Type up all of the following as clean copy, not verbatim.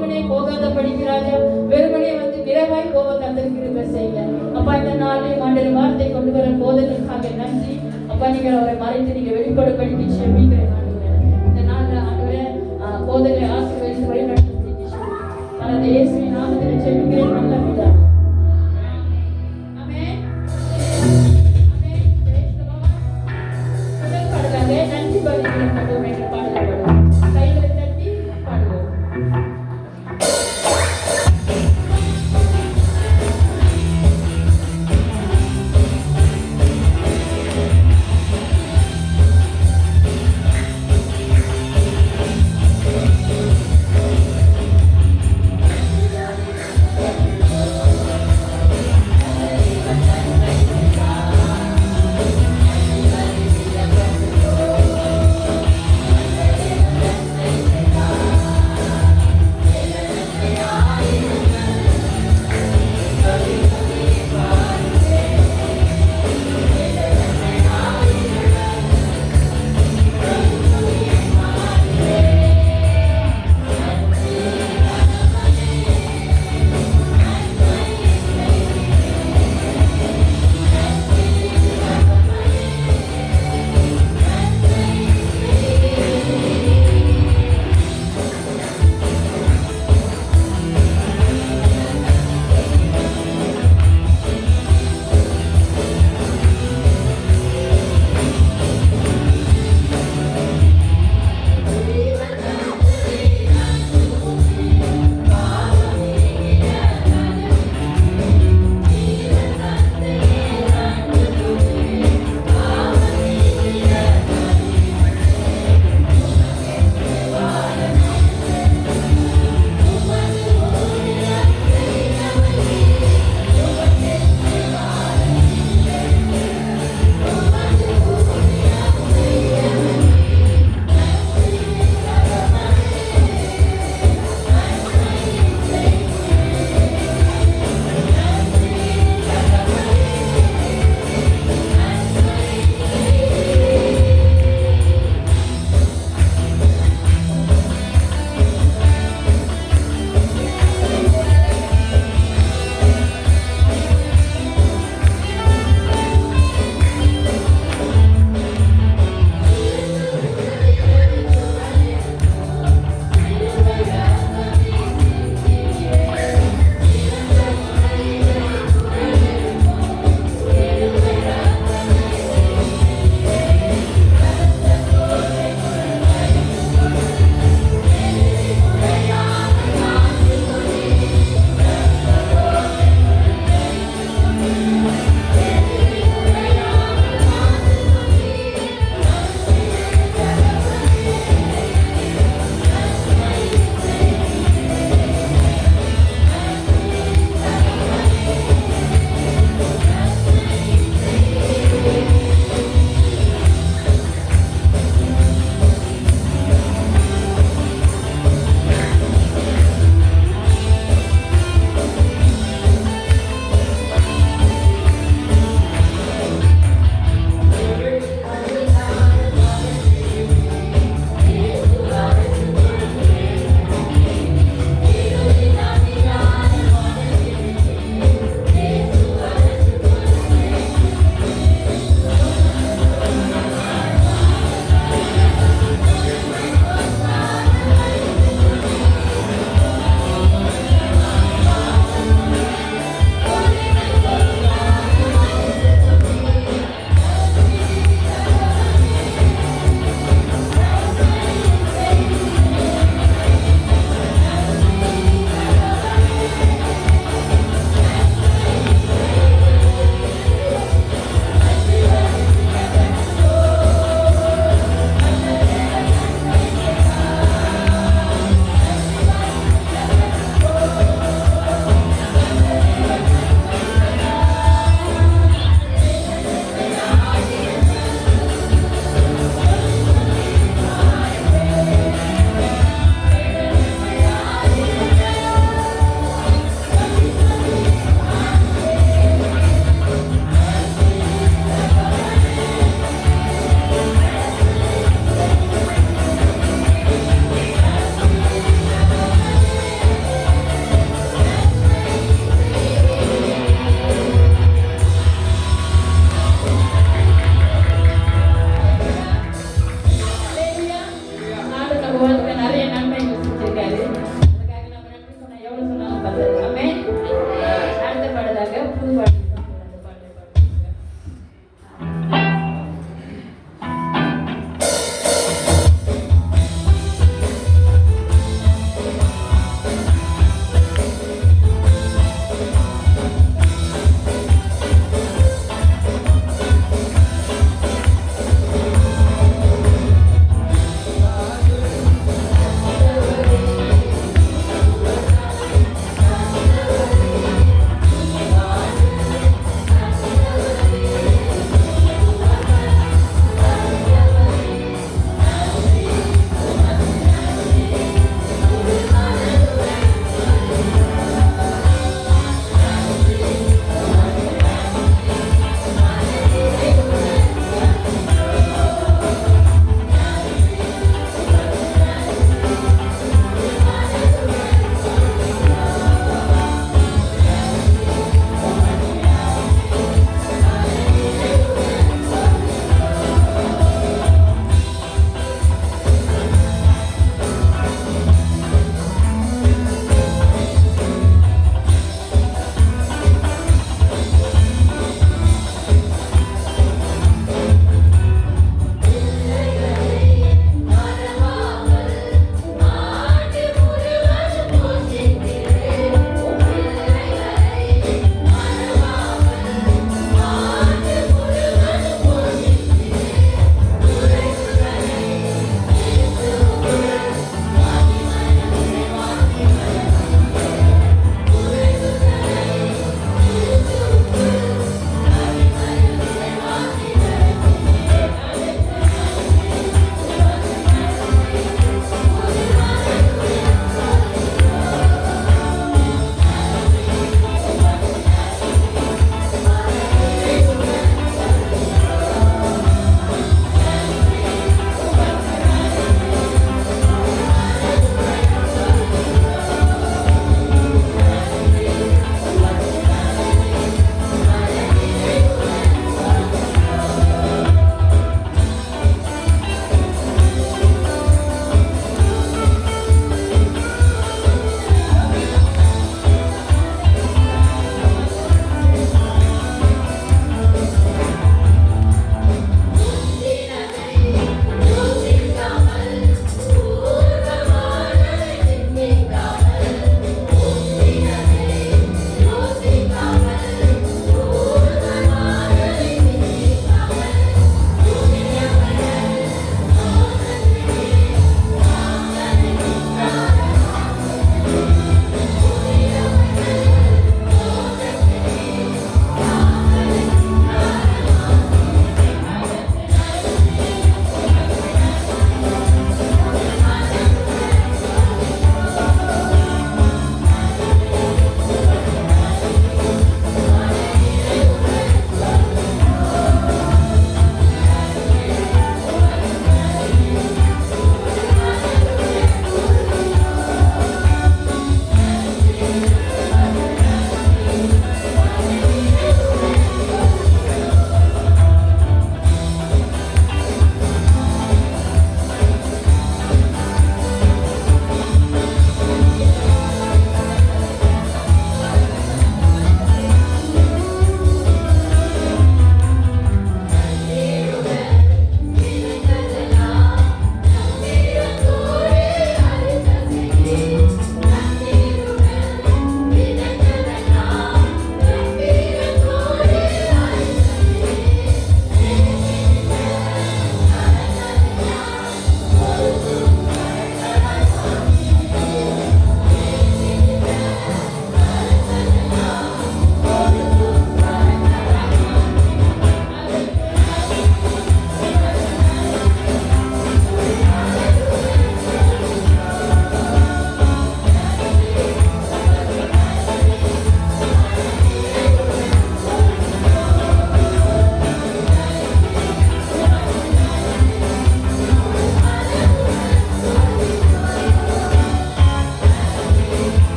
வெறுமனே போகாத படிக்கிறாங்க, வெறுமனே விரைவாய் போக கத்திருக்கிற செய்யல. அப்பா இந்த நாளில் ஆண்டவர் வார்த்தை கொண்டு வர போதற்காக நன்றி. அப்பா நீங்கள் அவரை மறைத்து நீங்க வெளிப்பட படிக்க செபிக்கிறேன் ஆண்டவரே. இந்த நாளில் ஆண்டவரே போதனை ஆசீர்வதித்து வழிநடத்தி அந்த இயேசுவின் நாமத்தில் செபிக்கிறேன் நல்ல பிதாவே. ஆமென். ஆமென். praise the Lord. முதல் பாடலாக நன்றி பலியிடும் படுவோம் என்ற பாடல் பாடுவோம். கைகளை தட்டி பாடுவோம்.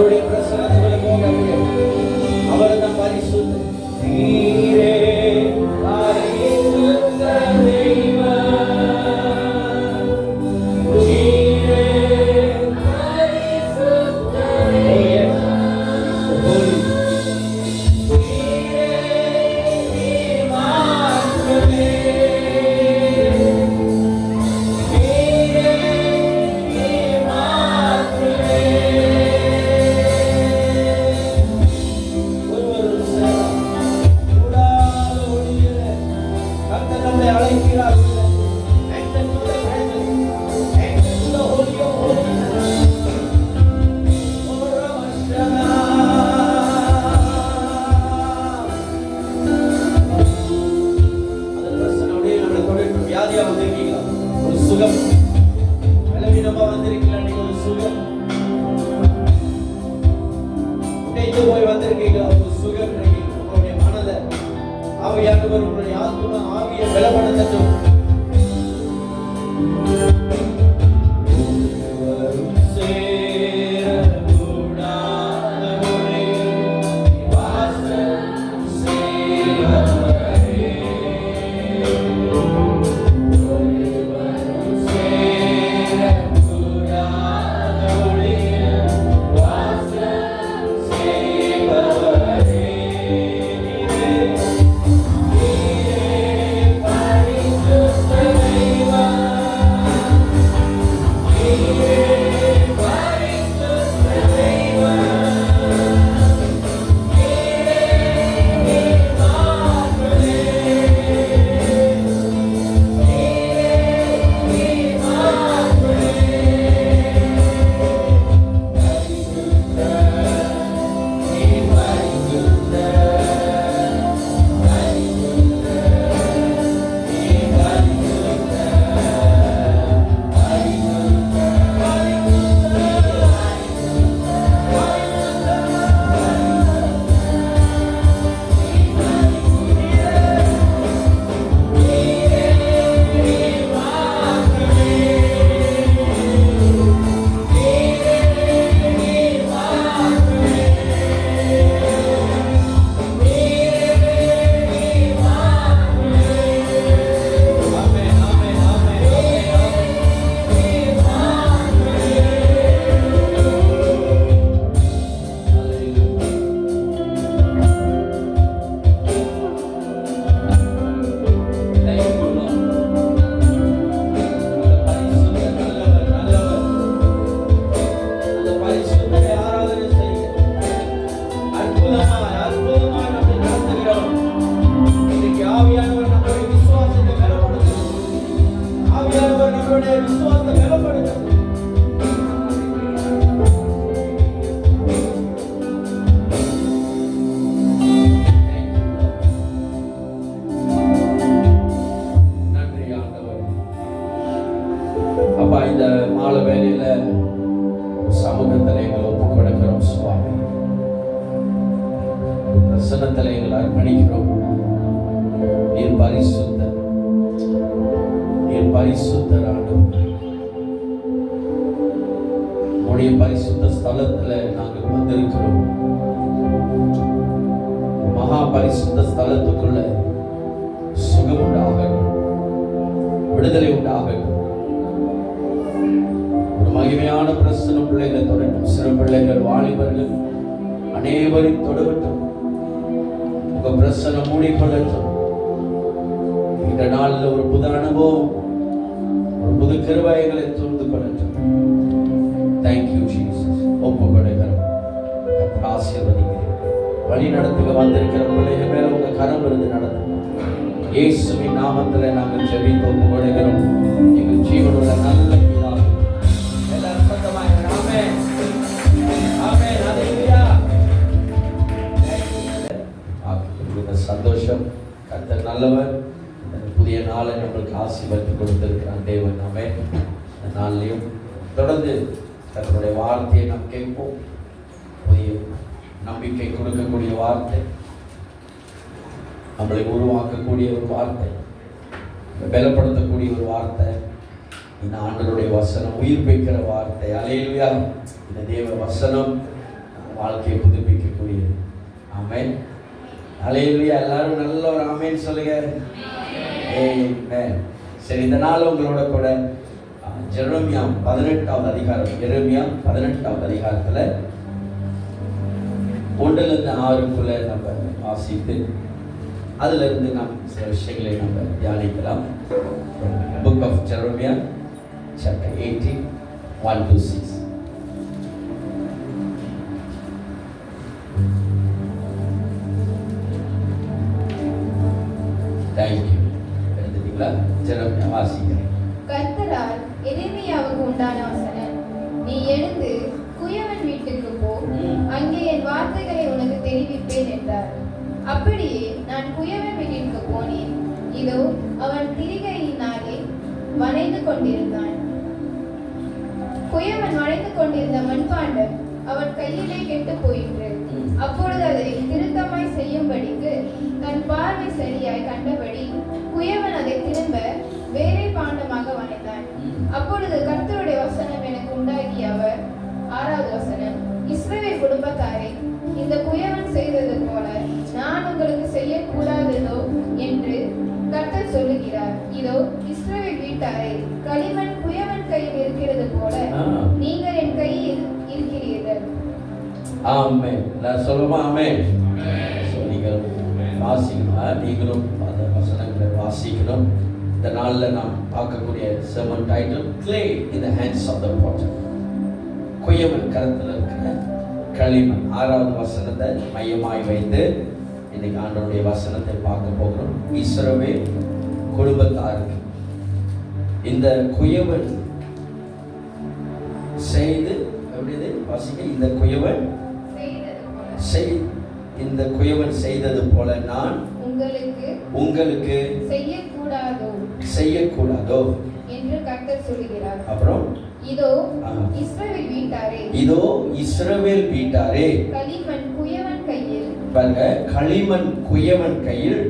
அவருடைய பிரசன்னத்துக்குள்ள போக முடியும். அவர் தான் பரிசுத்த நீரே பரிசுத்த போய் வந்திருக்கீங்களா? ஒரு சுகம் உங்களுடைய மனதை ஆவியானவர் உங்களுடைய ஆத்மா ஆவியை பலப்படுத்தட்டும். இந்த மாலை வேலையில சமூகத்தில் எங்களை ஒப்புக் கொடுக்கிறோம் சுவாமி. பிரசன்னத்தில் எங்களை அர்ப்பணிக்கிறோம். நீர் பரிசுத்தர், நீர் பரிசுத்தர் ஆண்டவரே. உடைய பரிசுத்த ஸ்தலத்துல நாங்கள் வந்திருக்கிறோம். மகா பரிசுத்த ஸ்தலத்துக்குள்ள சுகம் உண்டாகட்டும், விடுதலை உண்டாகட்டும். மகிமையான பிரசன்னம் பிள்ளைகளை தொடரும். சிறு பிள்ளைகள், வாலிபர்கள் அனைவரையும் தொடரட்டும். உங்க பிரசன்னம் மூடிக்கொள்ளட்டும். இந்த நாளில் ஒரு புது அனுபவம், ஒரு புது கிருபைகளை தூர்ந்து கொள்ளட்டும். Thank you Jesus. ஒப்பு கொடுக்கிறோம். ஆசீர்வதிக்கிறேன். வழி நடத்துக வந்திருக்கிற பிள்ளைகள் மேல உங்க கரம் இருந்து நடத்துங்க. இயேசுவின் நாமத்தில் நாங்கள் ஜெபித்து ஒப்பு கொடுக்கிறோம். எங்கள் ஜீவனுள்ள நல்ல சந்தோஷம். கர்த்தர் நல்லவர். புதிய நாளை நம்மளுக்கு ஆசீர்வதித்து கொடுத்திருக்கிறான் தேவன். நாமே இந்த நாளிலையும் தொடர்ந்து கர்த்தருடைய வார்த்தையை நாம் கேட்போம். புதிய நம்பிக்கை கொடுக்கக்கூடிய வார்த்தை, நம்மளை உருவாக்கக்கூடிய ஒரு வார்த்தை, பலப்படுத்தக்கூடிய ஒரு வார்த்தை. இந்த ஆண்டவருடைய வசனம் உயிர் வைக்கிற வார்த்தை. அல்லேலூயா. இந்த தேவ வசனம் வாழ்க்கையை புதுப்பிக்கக்கூடியது. ஆமென். ஹல்லேலூயா. எல்லாரும் நல்ல ஒரு ஆமென் சொல்லுங்க. ஆமென். சரி, இந்த நாள் உங்களோட கூட எரேமியா 18வது அதிகாரம், எரேமியா 18வது அதிகாரத்துல 1லிருந்து 6க்குள்ள நம்ம வாசித்து அதுல இருந்து நாம் சில விஷயங்களை நம்ம தியானிக்கலாம். Book of Jeremiah chapter 18 1 to 6. Thank you. எழுதுறீங்களா? எரேமியா வாசிக்கிறேன். கர்த்தரால் எரேமியாவுக்கு உண்டான வசனம், நீ எழுந்து குயவன் வீட்டுக்கு போ, அங்கே என் வார்த்தைகளை உனக்கு தெரிவிப்பேன் என்றார். அப்படியே நான் குயவன் வீட்டிற்கு போனேன். இதோ அவன் திரிகையினாலே வளைந்து கொண்டிருந்தான். குயவன் வளைந்து கொண்டிருந்த மண்பாண்டம் அவன் கையிலே கெட்டு போயிற்று. அப்பொழுது அதை திருத்தமாய் செய்யும்படிக்கு தன் பார்வை சரியாய் கண்டபடி குயவன் அதை திரும்ப வேறே பாண்டமாக வணைத்தான். அப்பொழுது கர்த்தருடைய வசனம் எனக்கு உண்டாகிய அவர், 6வது வசனம், இஸ்ரவேல் குடும்பத்தாரே, இந்த குயவன் செய்தது போல நான் உங்களுக்கு செய்யக்கூடாததோ என்று கர்த்தர் சொல்லுகிறார். இதோ இஸ்ரவேல் வீட்டாரே, களிமண் குயவன் கையில் இருக்கிறது போல நீங்கள் என் கையில் இருக்கிறீர்கள். ஆமென். நான் சொல்லுமா? ஆமென். நீங்கள் வாசிக்கணும், நீங்களும் அந்த வசனங்களை வாசிக்கணும். இந்த நாளில் நாம் பார்க்கக்கூடிய sermon title, clay in the hands of the potter. குயவன் கரத்தில் இருக்கிற களிமண். 6வது வசனத்தை மையமாய் வைத்து இன்னைக்கு ஆண்டவருடைய வசனத்தை பார்க்க போகிறோம். இஸ்ரவேல் குடும்பத்தாருக்கு இந்த குயவன் செய்து எப்படிது வாசிக்க, இந்த குயவன் இந்த குயவன் செய்தது போல நான் உங்களுக்கு செய்யக்கூடாதோ என்று கர்த்தர் சொல்கிறார். அப்புறம் இதோ இஸ்ரவேல் வீட்டாரே, களிமண் குயவன் கையில் பாருங்க, களிமண் குயவன் கையில்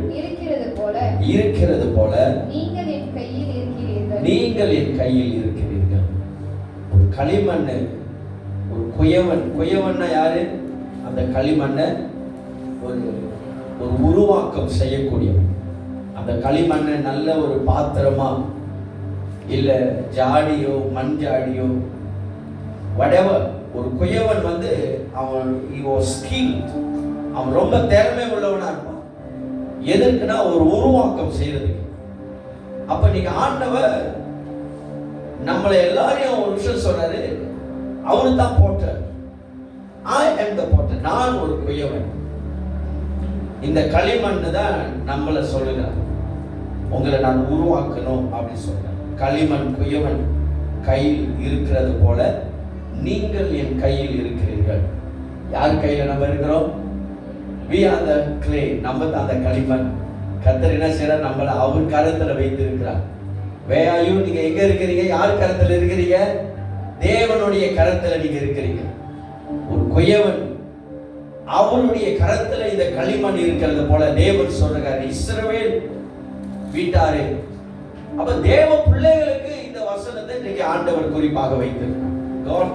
இருக்கிறது போல நீங்கள் என் கையில் இருக்கிறீர்கள். ஒரு களிமண், ஒரு குயவன்னா யாரு? அந்த களிமண்ணை ஒரு உருவாக்கம் செய்யக்கூடியவன். அந்த களிமண்ணை நல்ல ஒரு பாத்திரமா இல்ல ஜாடியோ மண் ஜாடியோ whatever, ஒரு குயவன் அவன் அவன் ரொம்ப திறமை உள்ளவனா இருப்பான். எதற்குனா ஒரு உருவாக்கம் செய்யறதுக்கு. அப்ப நீங்க ஆண்டவர் நம்மளை எல்லாரையும் ஒரு விஷயம் சொல்றாரு, அவரு தான் போட்டார். I am the potter. நான் ஒரு குயவன். இந்த களிமண் தான் நம்மளை சொல்லுகிறார், உங்களை நான் உருவாக்கணும் அப்படின்னு சொல்றேன். களிமண் குயவன் கையில் இருக்கிறது போல நீங்கள் என் கையில் இருக்கிறீர்கள். யார் கையில நம்ம இருக்கிறோம்? We are the clay. நம்ம தான் அந்த களிமண். கர்த்தர் என்ன செய்யறார்? நம்மளை அவர் கரத்துல வைத்து இருக்கிறார். Where are you? நீங்க எங்க இருக்கிறீங்க? யார் கரத்துல இருக்கிறீங்க? தேவனுடைய கரத்துல நீங்க இருக்கிறீங்க. ஒரு குயவன் அவருடைய கரத்துல இந்த களிமண் இருக்கிறது போல தேவன் சொல்றார், இஸ்ரவேல் வீட்டாரே. அப்ப தேவ பிள்ளைகளுக்கு இந்த வசனத்தை இன்னைக்கு ஆண்டவர் குறிப்பாக வைத்திருக்கிறார்.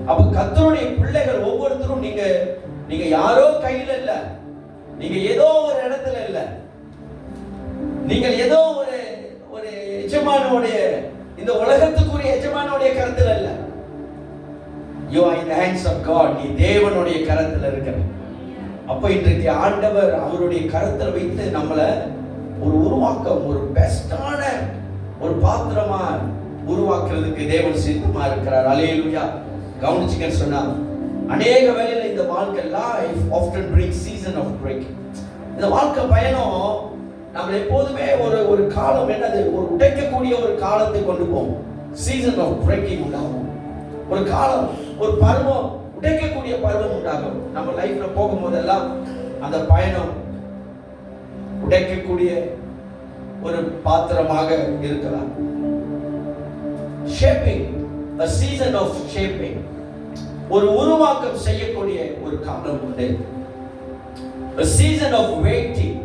அப்ப கர்த்தருடைய பிள்ளைகள் ஒவ்வொருத்தரும் நீங்க யாரோ கையில இல்ல, நீங்க ஏதோ ஒரு இடத்துல இல்ல, நீங்கள் ஏதோ ஒரு எஜமானுடைய, இந்த உலகத்துக்குரிய எஜமானுடைய கரத்துல இல்ல. You are in the hands of God. நீ தேவனுடைய கரத்துல இருக்கிற. அப்ப இன்றைக்கு ஆண்டவர் அவருடைய கரத்துல வைத்து நம்மளை ஒரு உருவாக்கம், ஒரு பெஸ்டான ஒரு பாத்திரமா உருவாக்குறதுக்கு தேவன் சித்தமா இருக்கிறார். அல்லேலூயா. கவனிச்சுக்கன்னு சொன்னா, அநேக வேளையில இந்த வாழ்க்கை life often brings season of breaking. இந்த வாழ்க்கை பயணம் நம்மளை எப்போதுமே ஒரு காலம் என்னது, ஒரு உடைக்கக்கூடிய ஒரு காலத்தை கொண்டு போகும். சீசன் ஆஃப் பிரேக்கிங் உண்டாகும். ஒரு காலம், ஒரு பருவம், உடைக்கக்கூடிய பருவம் உண்டாகும். நம்ம லைஃப்ல போகும்போதெல்லாம் அந்த பயணம் உடைக்கக்கூடிய ஒரு பாத்திரமாக இருக்கலாம். Shaping, a season of shaping, ஒரு உருவாக்கம் செய்யக்கூடிய ஒரு காலம் உண்டு. a season of waiting,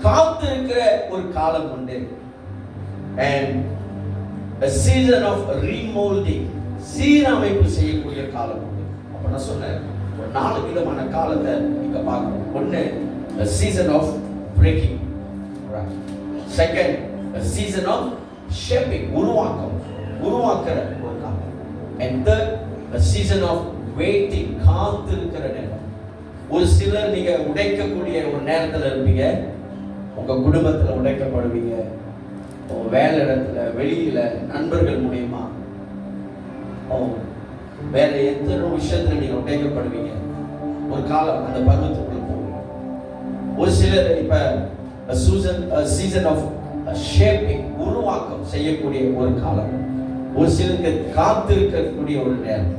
காத்திருக்கிற ஒரு காலம் உண்டு. and a season of remolding, சீரமைப்பு செய்யக்கூடிய காலம் உண்டு. அப்ப நான் சொன்னேன், 4 விதமான காலத்தை நீங்க பார்க்கணும். ஒன்று, a season of breaking, right? Second, a season of shaping, உருவாக்குற ஒரு காலம். And third, a season of waiting, காத்திருக்கிற நேரம். ஒரு சிலர் நீங்க உடைக்கக்கூடிய ஒரு நேரத்தில் இருப்பீங்க. உங்க குடும்பத்தில் உடைக்கப்படுவீங்க, வேலை இடத்துல, வெளியில, நண்பர்கள் மூலியமா, வேற எத்தனை விஷயத்துல நீங்க உடைக்கப்படுவீங்க. ஒரு காலம் அந்த பருவத்துக்குள்ள போவீங்க. ஒரு சிலர் இப்ப சீசன் ஆஃப் ஷேப்பிங், உருவாக்கம் செய்யக்கூடிய ஒரு காலம். ஒரு சிலருக்கு காத்திருக்கக்கூடிய ஒரு நேரம்.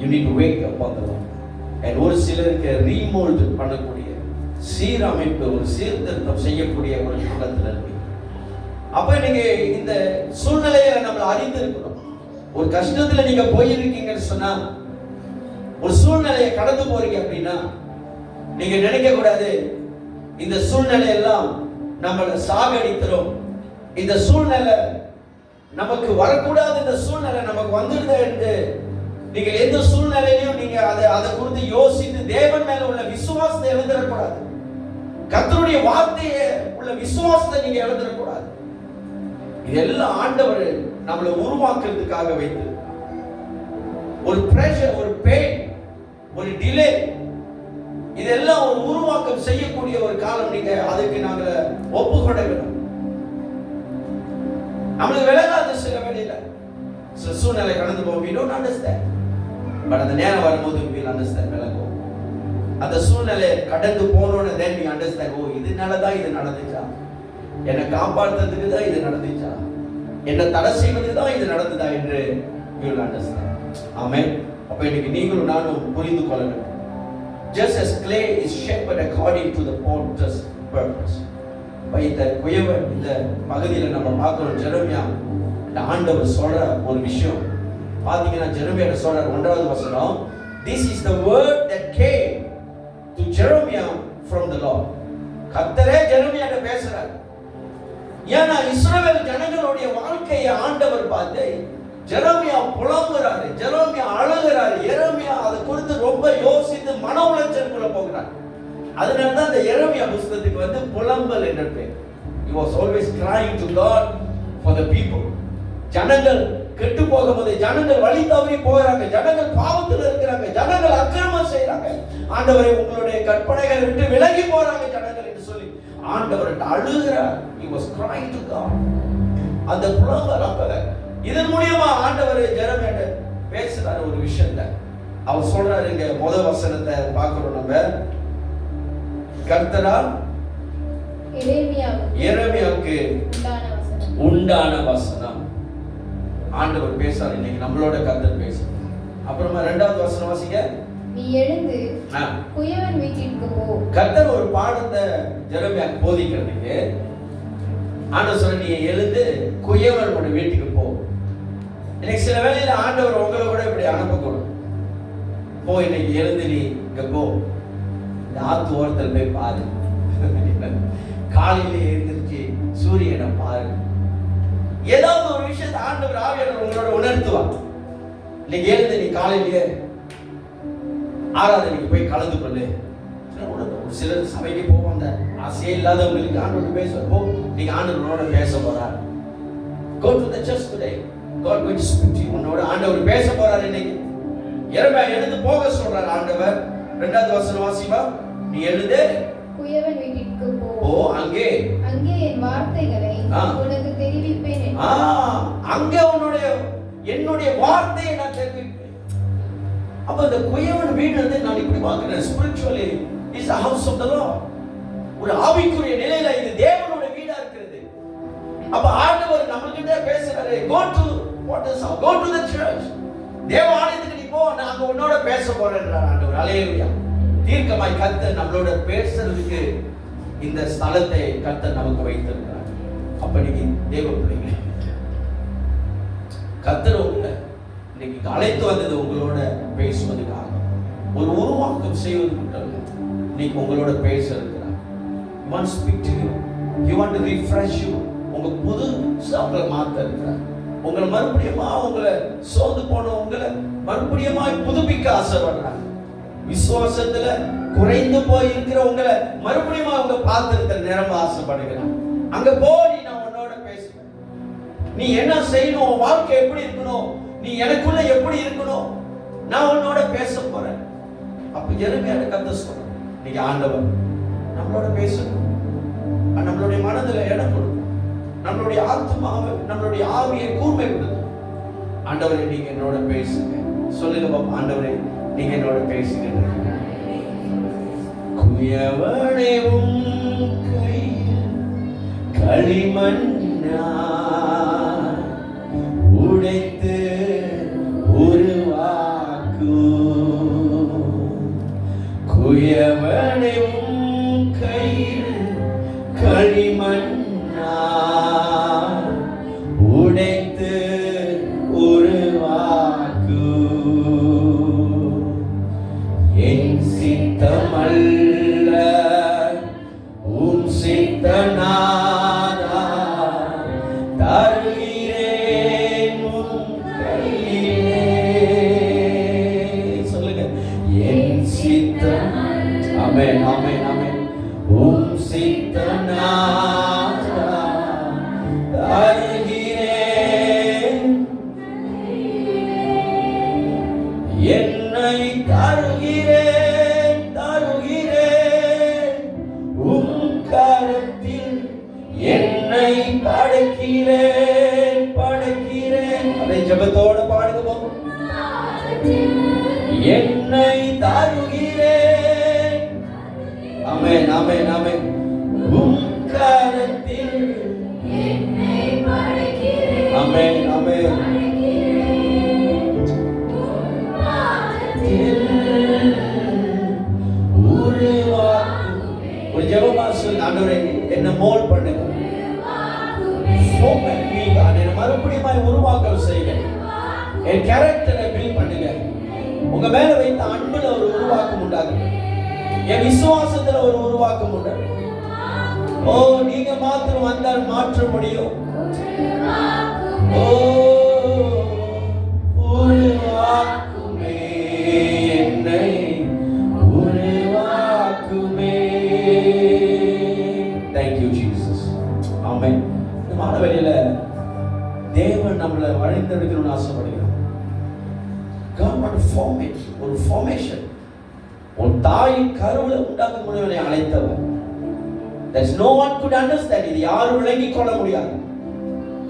You need to wait upon the Lord. And ஒரு சிலருக்கு ரீமோல்ட் பண்ணக்கூடிய, சீரமைப்பு, ஒரு சீர்திருத்தம் செய்யக்கூடிய ஒரு காலத்துல இருப்பீங்க. அப்ப நீங்க இந்த சூழ்நிலையை நம்ம அறிந்திருக்கணும். ஒரு கஷ்டத்துல நீங்க போயிருக்கீங்கன்னு சொன்னா, ஒரு சூழ்நிலையை கடந்து போறீங்க அப்படின்னா, நீங்க நினைக்க கூடாது இந்த சூழ்நிலை எல்லாம் நம்மளை சாகடிக்கிறோம், இந்த சூழ்நிலை நமக்கு வரக்கூடாது, இந்த சூழ்நிலை நமக்கு வந்துடுது என்று நீங்க எந்த சூழ்நிலையிலும் நீங்க அதை குறித்து யோசித்து தேவன் மேல உள்ள விசுவாசத்தை இழந்துடக்கூடாது. கர்த்தருடைய வார்த்தையை உள்ள விசுவாசத்தை நீங்க இழந்துடக்கூடாது. இதெல்லாம் ஆண்டவர் நம்மளை உருவாக்குறதுக்காக வைத்து ஒரு பிரஷர், ஒரு பெயின், ஒரு டிலே, இதெல்லாம் ஒரு உருவாக்கம் செய்யக்கூடிய ஒரு காலம். நீங்க அதுக்கு நாங்க ஒப்புக்கொள்ள வேண்டும். நம்மளுக்கு விளங்காது சில வேளையில, சில சூழ்நிலை கடந்து போவோம். we don't understand, but அந்த நேரம் வரும்போது we will understand, விளங்கும். அந்த சூழ்நிலை கடந்து போனோன்னு then we understand, ஓ இதனாலதான் இது நடந்துச்சா, என்னை காப்பாற்றுறதுக்கு தான் இது நடந்துச்சா, என்னை தடை செய்வதுக்கு தான் இது நடந்ததா என்று you will understand. ஆமென். அப்ப இன்னைக்கு நீங்களும் நானும் புரிந்து கொள்ள வேண்டும். Just as clay is shaped according to the potter's purpose. இந்த குயவன் இந்த பகுதியில நம்ம பார்க்கிறோம். ஜெரமியா இந்த ஆண்டவர் சொல்ற ஒரு விஷயம் பாத்தீங்கன்னா, ஜெரமியா சொல்ற 1வது வசனம், this is the word that came to Jeremiah from the Lord. கர்த்தரே ஜெரமியாட்ட பேசுறார். ஏன்னா இஸ்ரவேல் ஜனங்களுடைய வாழ்க்கையை ஆண்டவர் பார்த்து ஜெரமியா புலம்புறாரு, ஜெரமியா அழுகிறாரு, எரேமியா அதை குறித்து ரொம்ப யோசித்து மன உளைச்சலுக்குள்ள போகிறார். அதனாலதான் இந்த எரேமியா புத்தகத்துக்கு புலம்பல் என்ற பெயர். He was always crying to God for the people. ஜனங்கள் கெட்டு போகும்போது, ஜனங்கள் வழி தவறி போறாங்க, ஜனங்கள் பாவத்தில் இருக்கிறாங்க, ஜனங்கள் அக்கிரமம் செய்யறாங்க, ஆண்டவரை உங்களுடைய கற்பனைகளை விட்டு விலகி போறாங்க ஜனங்கள் என்று சொல்லி ஆண்டவர்கிட்ட அழுகிறார். He was crying to God. அந்த புலம்பல் அப்ப இதன் மூலமா ஆண்டவர் ஜெரமியாட்ட பேசுறாரு ஒரு விஷயத்தை. அவர் சொல்றாரு, இங்க முதல் வசனத்தை பார்க்கிறோம் நம்ம. கர்த்தரால் எரேமியாவுக்கு உண்டான வசனம் ஆண்டவர் பேசுறாரு. இன்னைக்கு நம்மளோட கர்த்தர் பேசு. அப்புறமா 2வது வசனம் வாசிங்க. நீ எழுந்து குயவன் வீட்டிற்கு போ. கர்த்தர் ஒரு பாடத்தை ஜெரமியாக்கு போதிக்கிறதுக்கு ஆண்டவர் சொல்ற, நீ எழுந்து குயவனோட வீட்டுக்கு போ. இன்னைக்கு சில வேளையில ஆண்டவர் உங்களை கூட இப்படி அனுப்பக்கூடும். போ, இன்னைக்கு எழுந்து நீ இங்க போ, இந்த ஆத்து ஓரத்தில் போய் பாரு, காலையில எழுந்திருச்சு சூரியனை பாரு. ஏதாவது ஒரு விஷயத்தை ஆண்டவர் ஆவியானவர் உங்களோட உணர்த்துவார். இன்னைக்கு எழுந்து நீ காலையிலேயே ஆராதனைக்கு போய் கலந்து கொள்ளு. ஒரு சிலர் சபைக்கு போவாங்க, ஆசையே இல்லாதவங்களுக்கு ஆண்டவர் பேசுவார். போ, நீங்க ஆண்டவரோட பேச போறார். Go to the church today. God going to speak to you. உன்னோட ஆண்டவர் பேச போறார் இன்னைக்கு. எரேமியா எழுந்து போக சொல்றார் ஆண்டவர். 2வது வசனம் வாசிப்பா. நீ எழுந்து குயவன் வீட்டிற்கு போ. ஓ, அங்கே என் வார்த்தைகளை உனக்கு தெரிவிப்பேன். அங்கே என்னுடைய வார்த்தையை நான் தெரிவிப்பேன். அப்ப இந்த குயவன் வீடு நான் இப்படி பார்க்கிறேன். Spiritually is a house of the Lord. ஒரு ஆவிக்குரிய நிலையில இது தேவனுடைய வீடா இருக்கிறது. அப்ப ஆண்டவர் நம்மகிட்ட பேசுறாரு, go to the church. தேவ ஆலயத்துக்கு நீ போ, நான் அங்க உன்னோட பேச போறேன்றார் ஆண்டவர். அல்லேலூயா. தீர்க்கமாய் கர்த்தர் நம்மளோட பேசுறதுக்கு இந்த ஸ்தலத்தை கர்த்தர் நமக்கு வைத்திருக்கிறார். அப்ப நீங்க தேவ பிள்ளைகளே, கர்த்தர் உங்களை இன்னைக்கு அழைத்து வந்தது உங்களோட பேசுவதற்காக, ஒரு உருவாக்கம் செய்வது மட்டும் இல்லை, இன்னைக்கு உங்களோட பேச இருக்கிறார். He wants to speak to you. He wants to refresh you. உங்க புது உங்களை மாத்த இருக்கிறார். உங்களை மறுபடியுமா, உங்களை சோர்ந்து போன உங்களை மறுபடியுமா புதுப்பிக்க ஆசைப்படுறாங்க. விசுவாசத்துல குறைந்து போய் இருக்கிற உங்களை மறுபடியும் அவங்க பாத்திரத்தை நிரம்ப ஆசைப்படுகிறான். அங்க போய் நான் உன்னோட பேசுவேன். நீ என்ன செய்யணும், உன் வாழ்க்கை எப்படி இருக்கணும், நீ எனக்குள்ள எப்படி இருக்கணும், நான் உன்னோட பேச போறேன். அப்ப எருமையான கத்த சொல்றேன், இன்னைக்கு ஆண்டவர் நம்மளோட பேசணும். நம்மளுடைய மனதில் இடம் கொடுக்கும், நம்மளுடைய ஆத்மாவை, நம்மளுடைய ஆவியை கூர்மைப்படுத்தும். ஆண்டவரே நீங்க என்னோட பேசுங்க. சொல்லுங்க பாப்பா, ஆண்டவரே நீங்க என்னோட பேசுங்க. குயவனே உம் கையில் களிமண்ணா உடைத்து உருவாக்கு. குயவனே உம் கையில் களிமண்ணா உடைத்து உருவாக்கு. என் சித்தமல்ல உம் சித்தநாதா தருகிறேன் உம் கையிலே. சொல்லுங்க, என் சித்தம். ஆமென் ஆமென் ஆமென். உம் சித்தநாதா தருகிறேன், என்னை தருகிறேன் தருகிறேன் உம் கரத்தில் என்னை படைக்கிறேன் படைக்கிறேன். அதை ஜெபத்தோட பாடுவோம். என்னை தருகிறேன். ஆமென் ஆமென் ஆமென். உம் கரத்தில் என்னை படைக்கிறேன். ஆமென் ஆமென். ஒரு ஜெபமா சொல்லு, ஆண்டவரே என்ன மோல்ட் பண்ணுங்க, என்ன மறுபடியும் உருவாக்க செய்யுங்க, என் கேரக்டரை பில்ட் பண்ணுங்க. உங்க மேல வைத்த அன்புல ஒரு உருவாக்கம் உண்டாகுங்க, என் விசுவாசத்துல ஒரு உருவாக்கம் உண்டாகும். ஓ நீங்க மாத்திரம் வந்தால் மாற்ற முடியும். ஓ உருவாக்குமே என்னை உருவாக்குமே. Thank you Jesus. ஆமென். இந்த மாணவரில தேவன் நம்மளை வழிநடத்தணும்னு ஆசைப்படுகிறார். God want to form it. ஒரு formation. ஒரு தாயின் கருவுல உண்டாக்க முடியவனை அழைத்தவர். There's no one could understand. இது யாரும் விளங்கிக் கொள்ள முடியாது.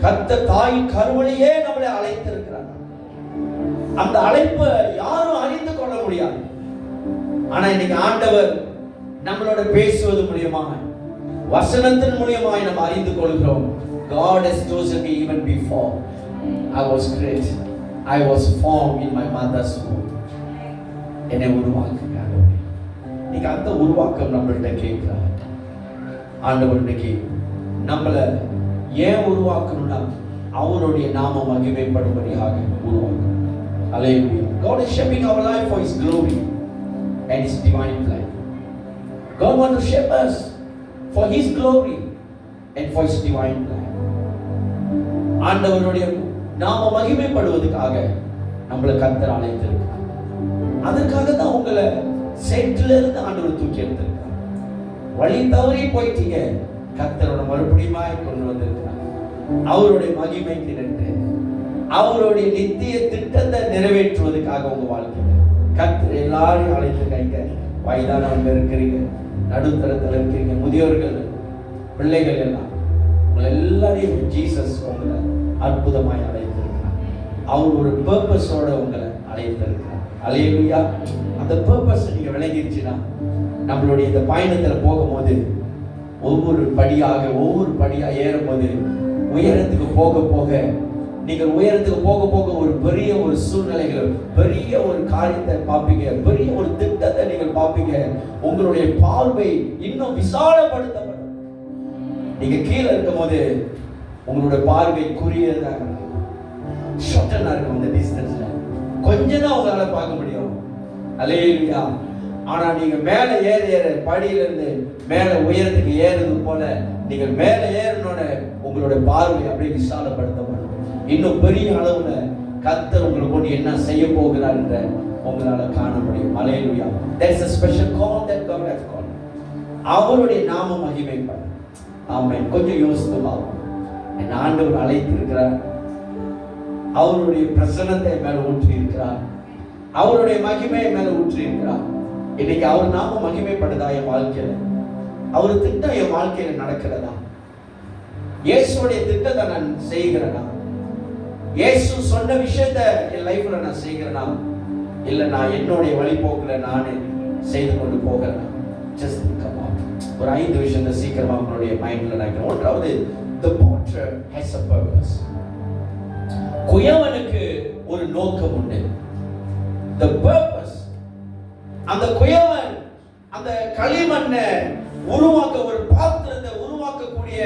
கர்த்தர் தாயின் கருவிலேயே நம்மளை அழைத்திருக்கிறார். அந்த அழைப்பை யாரும் அறிந்து கொள்ள முடியாது. ஆனா இன்னைக்கு ஆண்டவர் நம்மளோட பேசுவது மூலமாக, வசனத்தின் மூலமாக நம்ம அறிந்து கொள்கிறோம். God has chosen me even before I was created. I was formed in my mother's womb. என்னை உருவாக்குங்க ஆண்டவரே. இன்னைக்கு அந்த உருவாக்கம் நம்மள்ட்ட கேட்கிறார். ஆண்டவர் இன்னைக்கு நம்மளை ஏன் உருவாக்கணும்னா அவருடைய நாம மகிமைப்படும்படியாக உருவாக்கணும். Hallelujah. God is shaping our life for His glory and His divine plan. God wants to shape us for His glory and for His divine plan. ஆண்டவருடைய நாம மகிமைப்படுவதற்காக நம்மளை கர்த்தர் அழைத்திருக்கிறார். அதற்காக தான் உங்களை சேற்றில இருந்து ஆண்டவர் தூக்கி எடுத்திருக்கிறார். வழி தவறி போயிட்டீங்க, கர்த்தரோட மறுபடியும் கொண்டு வந்திருக்கிறார். அவருடைய மகிமைக்கு நின்று அவருடைய நித்திய திட்டத்தை நிறைவேற்றுவதற்காக உங்க வாழ்க்கையில கர்த்தர் எல்லாரையும் அழைத்திருக்காங்க. வயதானவங்க இருக்கிறீங்க, நடுத்தரத்தில் இருக்கிறீங்க, முதியோர்கள், பிள்ளைகள் எல்லாம் உங்களை எல்லாரையும் ஜீசஸ் உங்களை அற்புதமாய் அழைத்திருக்கிறார். அவர் ஒரு பர்பஸோட உங்களை அழைத்திருக்கிறார். அல்லேலூயா. அந்த பர்பஸ் நீங்க விளங்கிருச்சுன்னா நம்மளுடைய இந்த பயணத்துல போகும்போது ஒவ்வொரு படியா ஏறும்போது உயரத்துக்கு போக போக நீங்கள் உயரத்துக்கு போக போக ஒரு பெரிய ஒரு சூழ்நிலைகள், பெரிய ஒரு காரியத்தை பார்ப்பீங்க, பெரிய ஒரு திட்டத்தை நீங்கள் பார்ப்பீங்க. உங்களுடைய பார்வை இன்னும் விசாலப்படுத்தப்படும். நீங்க கீழே இருக்கும் போது உங்களுடைய பார்வை குறியதாக ஷார்ட்டனா இருக்கும். அந்த டிஸ்டன்ஸ்ல கொஞ்சம் தான் உங்களால பார்க்க முடியும். அல்லேலூயா. ஆனா நீங்க மேல ஏற படியிலிருந்து மேல உயரத்துக்கு ஏறுறது போல நீங்கள் மேல ஏறனோட உங்களுடைய பார்வை அப்படியே விசாலப்படுத்தப்படும். இன்னும் பெரிய அளவுல கர்த்தர் உங்களுக்கு கொண்டு என்ன செய்ய போகிறார் என்ற உங்களால காண முடியும். ஹல்லேலூயா. There is a special call that God has called. அவருடைய நாம மகிமைப்பட. ஆமென். கொஞ்சம் யோசித்து பாருங்க. என் ஆண்டவர் அழைத்து இருக்கிறார். அவருடைய பிரசன்னத்தை மேல ஊற்றி இருக்கிறார். அவருடைய மகிமையை மேல ஊற்றி இருக்கிறார். இன்னைக்கு அவர் நாம மகிமைப்படுதா என் வாழ்க்கையில? அவர் திட்டம் என் வாழ்க்கையில நடக்கிறதா? இயேசுடைய திட்டத்தை நான் செய்கிறேனா? இயேசு சொன்ன விஷயத்தை என் லைஃப்ல நான் செய்கிறேனா? இல்ல நான் என்னுடைய வழிபோக்குல நானே செய்து கொண்டு போகிறேனா? Just think about it. ஒரு 5 விஷயத்தை சீக்கிரமா உங்களுடைய மைண்ட்ல நினைக்கிறேன். ஒன்றாவது, the potter has a purpose. குயவனுக்கு ஒரு நோக்கம் உண்டு. The purpose. அந்த குயவன் அந்த களிமண்ணை உருவாக்க, ஒரு பாத்திரத்தை உருவாக்கக்கூடிய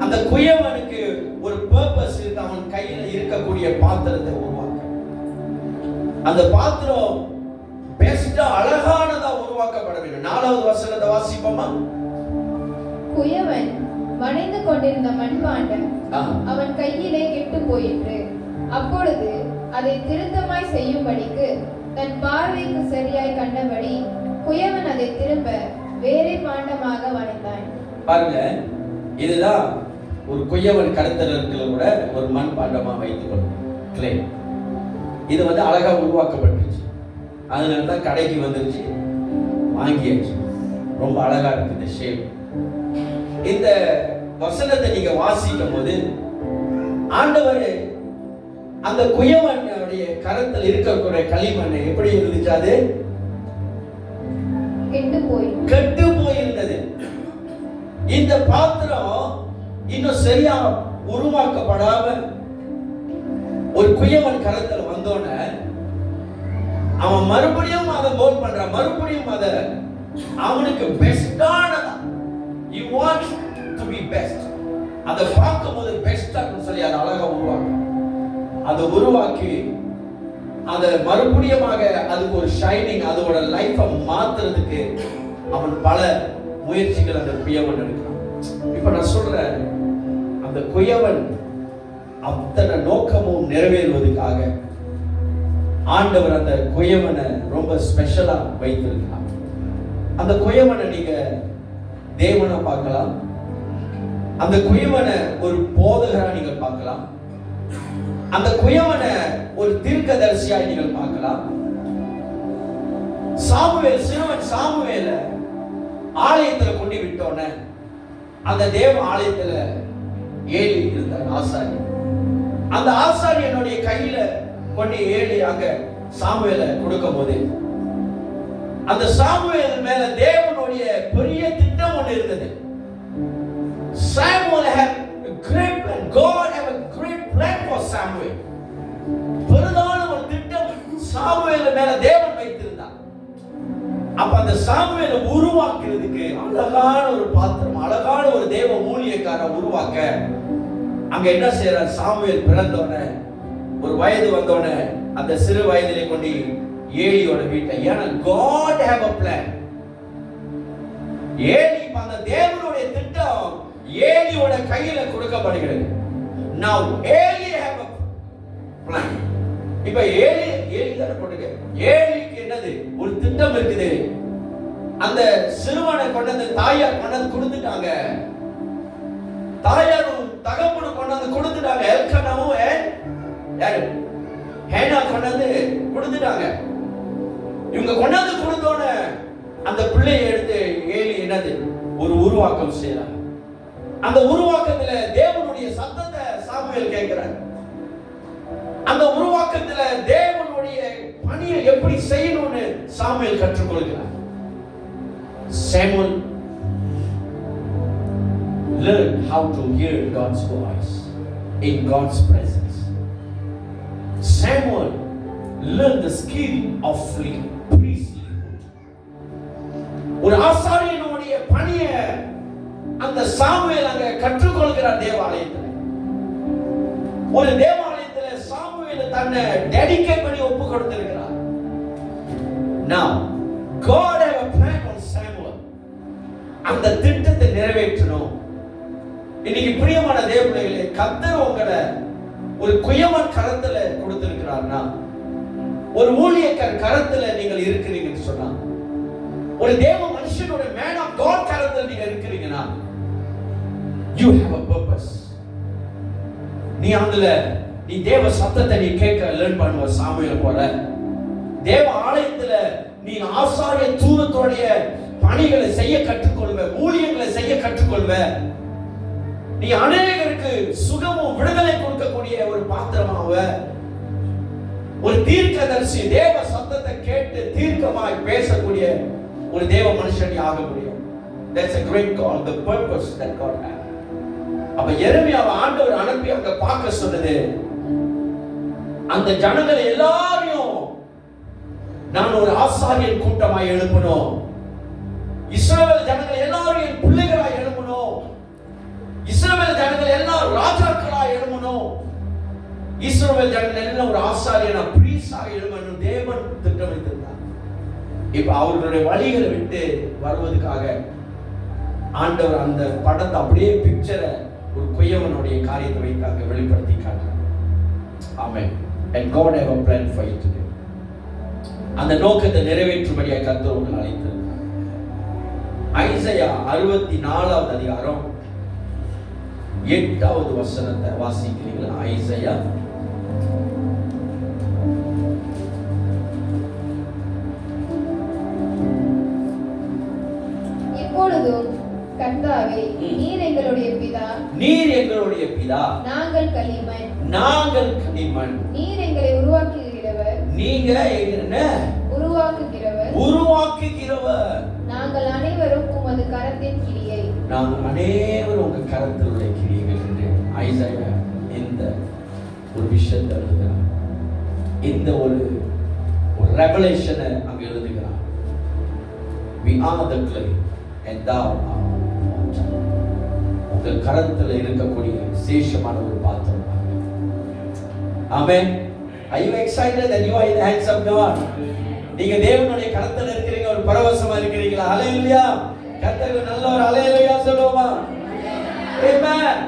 அந்த குயவனுக்கு ஒரு பர்பஸ் இருக்கு. அவன் கையில இருக்கக்கூடிய பாத்திரத்தை உருவாக்க, அந்த பாத்திரம் பெஸ்டா அழகானதா உருவாக்கப்பட வேண்டும். 4வது வசனத்தை வாசிப்போமா? குயவன் வணைந்து கொண்டிருந்த மண்பாண்டம் அவன் கையிலே கெட்டு போயிற்று. அப்பொழுது அதை திருத்தமாய் செய்யும்படிக்கு தன் பார்வைக்கு சரியாய் கண்டபடி குயவன் அதை திரும்ப வேறே பாண்டமாக வணைந்தான். பாருங்க, இதுதான் ஒரு குயவன் கடத்தலர்களை கூட ஒரு மண் பாண்டமா வைத்துக் கொள்ளும் கிளே. இது அழகா உருவாக்கப்பட்டுச்சு. அதனால தான் கடைக்கு வந்துருச்சு, வாங்கியாச்சு. ரொம்ப அழகா இருக்கு இந்த ஷேப். இந்த வசனத்தை நீங்க வாசிக்கும் போது ஆண்டவர் அந்த குயவனுடைய கரத்தில் இருக்கக்கூடிய களிமண் எப்படி இருந்துச்சு? அது கெட்டு போயிருந்தது. இந்த பாத்திரம் இன்னும் சரியா உருவாக்கப்படாம ஒரு குயவன் கரத்தில் வந்தோன அவன் மறுபடியும் அதை போல் பண்றான். மறுபடியும் அதை அவனுக்கு பெஸ்டானதா, you want to be best, அதை பார்க்கும்போது பெஸ்டா சொல்லி அதை அழகா உருவாக்க, அதை உருவாக்கி அதை மறுபடியும் அதுக்கு ஒரு ஷைனிங், அதோட லைஃபை மாத்துறதுக்கு அவன் பல முயற்சிகள் அந்த குயவன் எடுக்கிறான். இப்ப நான் சொல்றேன், அந்த குயவன் அத்தனை நோக்கமும் நிறைவேறுவதற்காக ஆண்டவர் அந்த குயவனை ரொம்ப ஸ்பெஷலா வைத்திருக்கிறார். அந்த குயவனை நீங்க தேவனை பார்க்கலாம், அந்த குயவனை ஒரு போதகரா நீங்க பார்க்கலாம், அந்த குயவனை ஒரு தீர்க்கதரிசியாய் நீங்கள் பார்க்கலாம். சாமுவேல், சிறுவன் சாமுவேல ஆலயத்துல கொண்டு விட்டோன்னு அந்த தேவ ஆலயத்துல ஏலி இருந்தார், ஆசாரி. அந்த ஆசாரியனுடைய கையில கொண்டு ஏலி அங்க சாமுவேல கொடுக்கும் போது அந்த சாமுவேல் மேல தேவனுடைய பெரிய திட்டம் ஒன்று இருந்தது. Samuel had a great plan. God had a great plan for Samuel. பெரிதான ஒரு திட்டம் சாமுவேல் மேல தேவன் வைத்திருந்தார். அப்ப அந்த சாமுவேலை உருவாக்குறதுக்கு அழகான ஒரு பாத்திரம், அழகான ஒரு தேவ ஊழியக்காரரை உருவாக்க அங்க என்ன செய்யறார்? சாமுவேல் பிறந்தோடனே ஒரு வயது வந்தோடனே அந்த சிறு வயதிலே கொண்டு ஏலியோட வீட்டை, ஏன்னா God have a plan. Eli அந்த தேவனுடைய திட்டம் ஏலியோட கையில கொடுக்கப்படுகிறது. Now Eli have a plan. இப்ப ஏலி தான போடுங்க. ஏலிக்கு என்னது? ஒரு திட்டம் இருக்குது. அந்த சிறுவனை கொண்டு தாயார் கொண்டு கொடுத்துட்டாங்க. தாயாரும் தகப்பனும் கொண்டு கொடுத்துட்டாங்க. எல்கனாவும் யாரு ஹேனா கொண்டு கொடுத்துட்டாங்க. இவங்க கொண்டாந்து கொடுத்தோட அந்த பிள்ளையை எடுத்து ஏலி என்னது? ஒரு உருவாக்கம் செய்யறாங்க. அந்த உருவாக்கத்துல தேவனுடைய சத்தத்தை சாமுவேல் கேட்கிறார். அந்த உருவாக்கத்துல தேவனுடைய பணியை எப்படி செய்யணும்னு சாமுவேல் கற்றுக் கொடுக்கிறார். Samuel learned how to hear God's voice in God's presence. Samuel learned the skill of priesthood. ஒரு ஆசாரியனுடைய பணியை அந்த சாமுவேல் அங்க கற்றுக்கொள்கிறார் தேவாலயத்தில். ஒரு தேவாலயத்தில் சாமுவேல் தன்னை டெடிகேட் பண்ணி ஒப்பு கொடுத்திருக்கிறார். Now God have a plan on Samuel. அந்த திட்டத்தை நிறைவேற்றணும். இன்னைக்கு பிரியமான தேவர்களே, கர்த்தர் உங்களை ஒரு குயவன் கரத்துல கொடுத்திருக்கிறார்னா ஒரு ஊழியக்கார கரத்துல நீங்கள் இருக்கிறீங்கன்னு சொன்னா, ஒரு தேவ மனுஷனோட மேன் ஆஃப் காட் கரத்துல நீங்க இருக்கிறீங்கன்னா, you have a purpose. நீ தேவ சத்தத்தை நீ கேட்க லேர்ன் பண்ணுவ. சாமுவேல் போல தேவ ஆலயத்துல நீ ஆசாரிய தூதத்தோடைய பணிகளை செய்ய கற்றுக்கொள்வ, ஊழியங்களை செய்ய கற்றுக்கொள்வ. நீ அநேகருக்கு சுகமும் விடுதலை கொடுக்கக்கூடிய ஒரு பாத்திரமாவ. ஒரு தீர்க்கதரிசி, தேவ சத்தத்தை கேட்டு தீர்க்கமாய் பேசக்கூடிய ஒரு தேவ மனுஷன் ஆக முடியும். That's a great call, the purpose that God has. அப்ப எரேமியாவை ஆண்டவர் அனுப்பி அங்க பார்க்க சொன்னது, அந்த ஜனங்களை எல்லாரையும் நான் ஒரு ஆசாரியன் கூட்டமாய் எழுப்பணும். இஸ்ரவேல் ஜனங்கள் எல்லாரும் என் பிள்ளைகளாய் எழுப்பணும். இஸ்ரவேல் ஜனங்கள் எல்லாம் ராஜாக்களாய் எழுப்பணும். இஸ்ரவேல் ஜனங்கள் எல்லாம் ஒரு ஆசாரியனா பிரீஸாக எழுப்பணும். தேவன் திட்டமிட்டிருந்தார். இப்ப அவர்களுடைய வழிகளை விட்டு வருவதற்காக ஆண்டவர் அந்த படத்தை அப்படியே பிக்சரை ஒரு குயவனுடைய காரியத்தை வைத்தாங்க, வெளிப்படுத்தி காட்டுறாங்க. ஆமென். And God have a plan for you today. அந்த நோக்கத்தை நிறைவேற்றும்படியாக கர்த்தர் உங்களை அழைத்திருக்கிறார். ஐசையா 64வது அதிகாரம் 8வது வசனத்தை வாசிக்கிறீங்களா? ஐசையா இப்பொழுதும் கர்த்தாவே, நீர் எங்களுடைய பிதா, நாங்கள் களிமண். நீர் எங்களை உருவாக்குகிறவர், நாங்கள் அனைவரும் உமது கரத்தின் கிரியை. நாங்கள் அனைவரும் உங்க கரத்தில் உள்ள கிரியைகள் என்று ஐசையா இந்த ஒரு விஷயத்தை எழுதுகிறார். இந்த ஒரு ரெவலேஷனை அங்க எழுதுகிறார். We are the clay and thou art. உங்கள் கரத்தில் இருக்கக்கூடிய விசேஷமான ஒரு பாத்திரம். ஆமென். Are you excited that you are in the hands of God? நீங்க தேவனுடைய கரத்தில் இருக்கிறீங்க, ஒரு பரவசமா இருக்கிறீங்களா? ஹalleluya. கர்த்தருக்கு நல்ல ஒரு ஹalleluya சொல்லுவோமா? ஆமென்.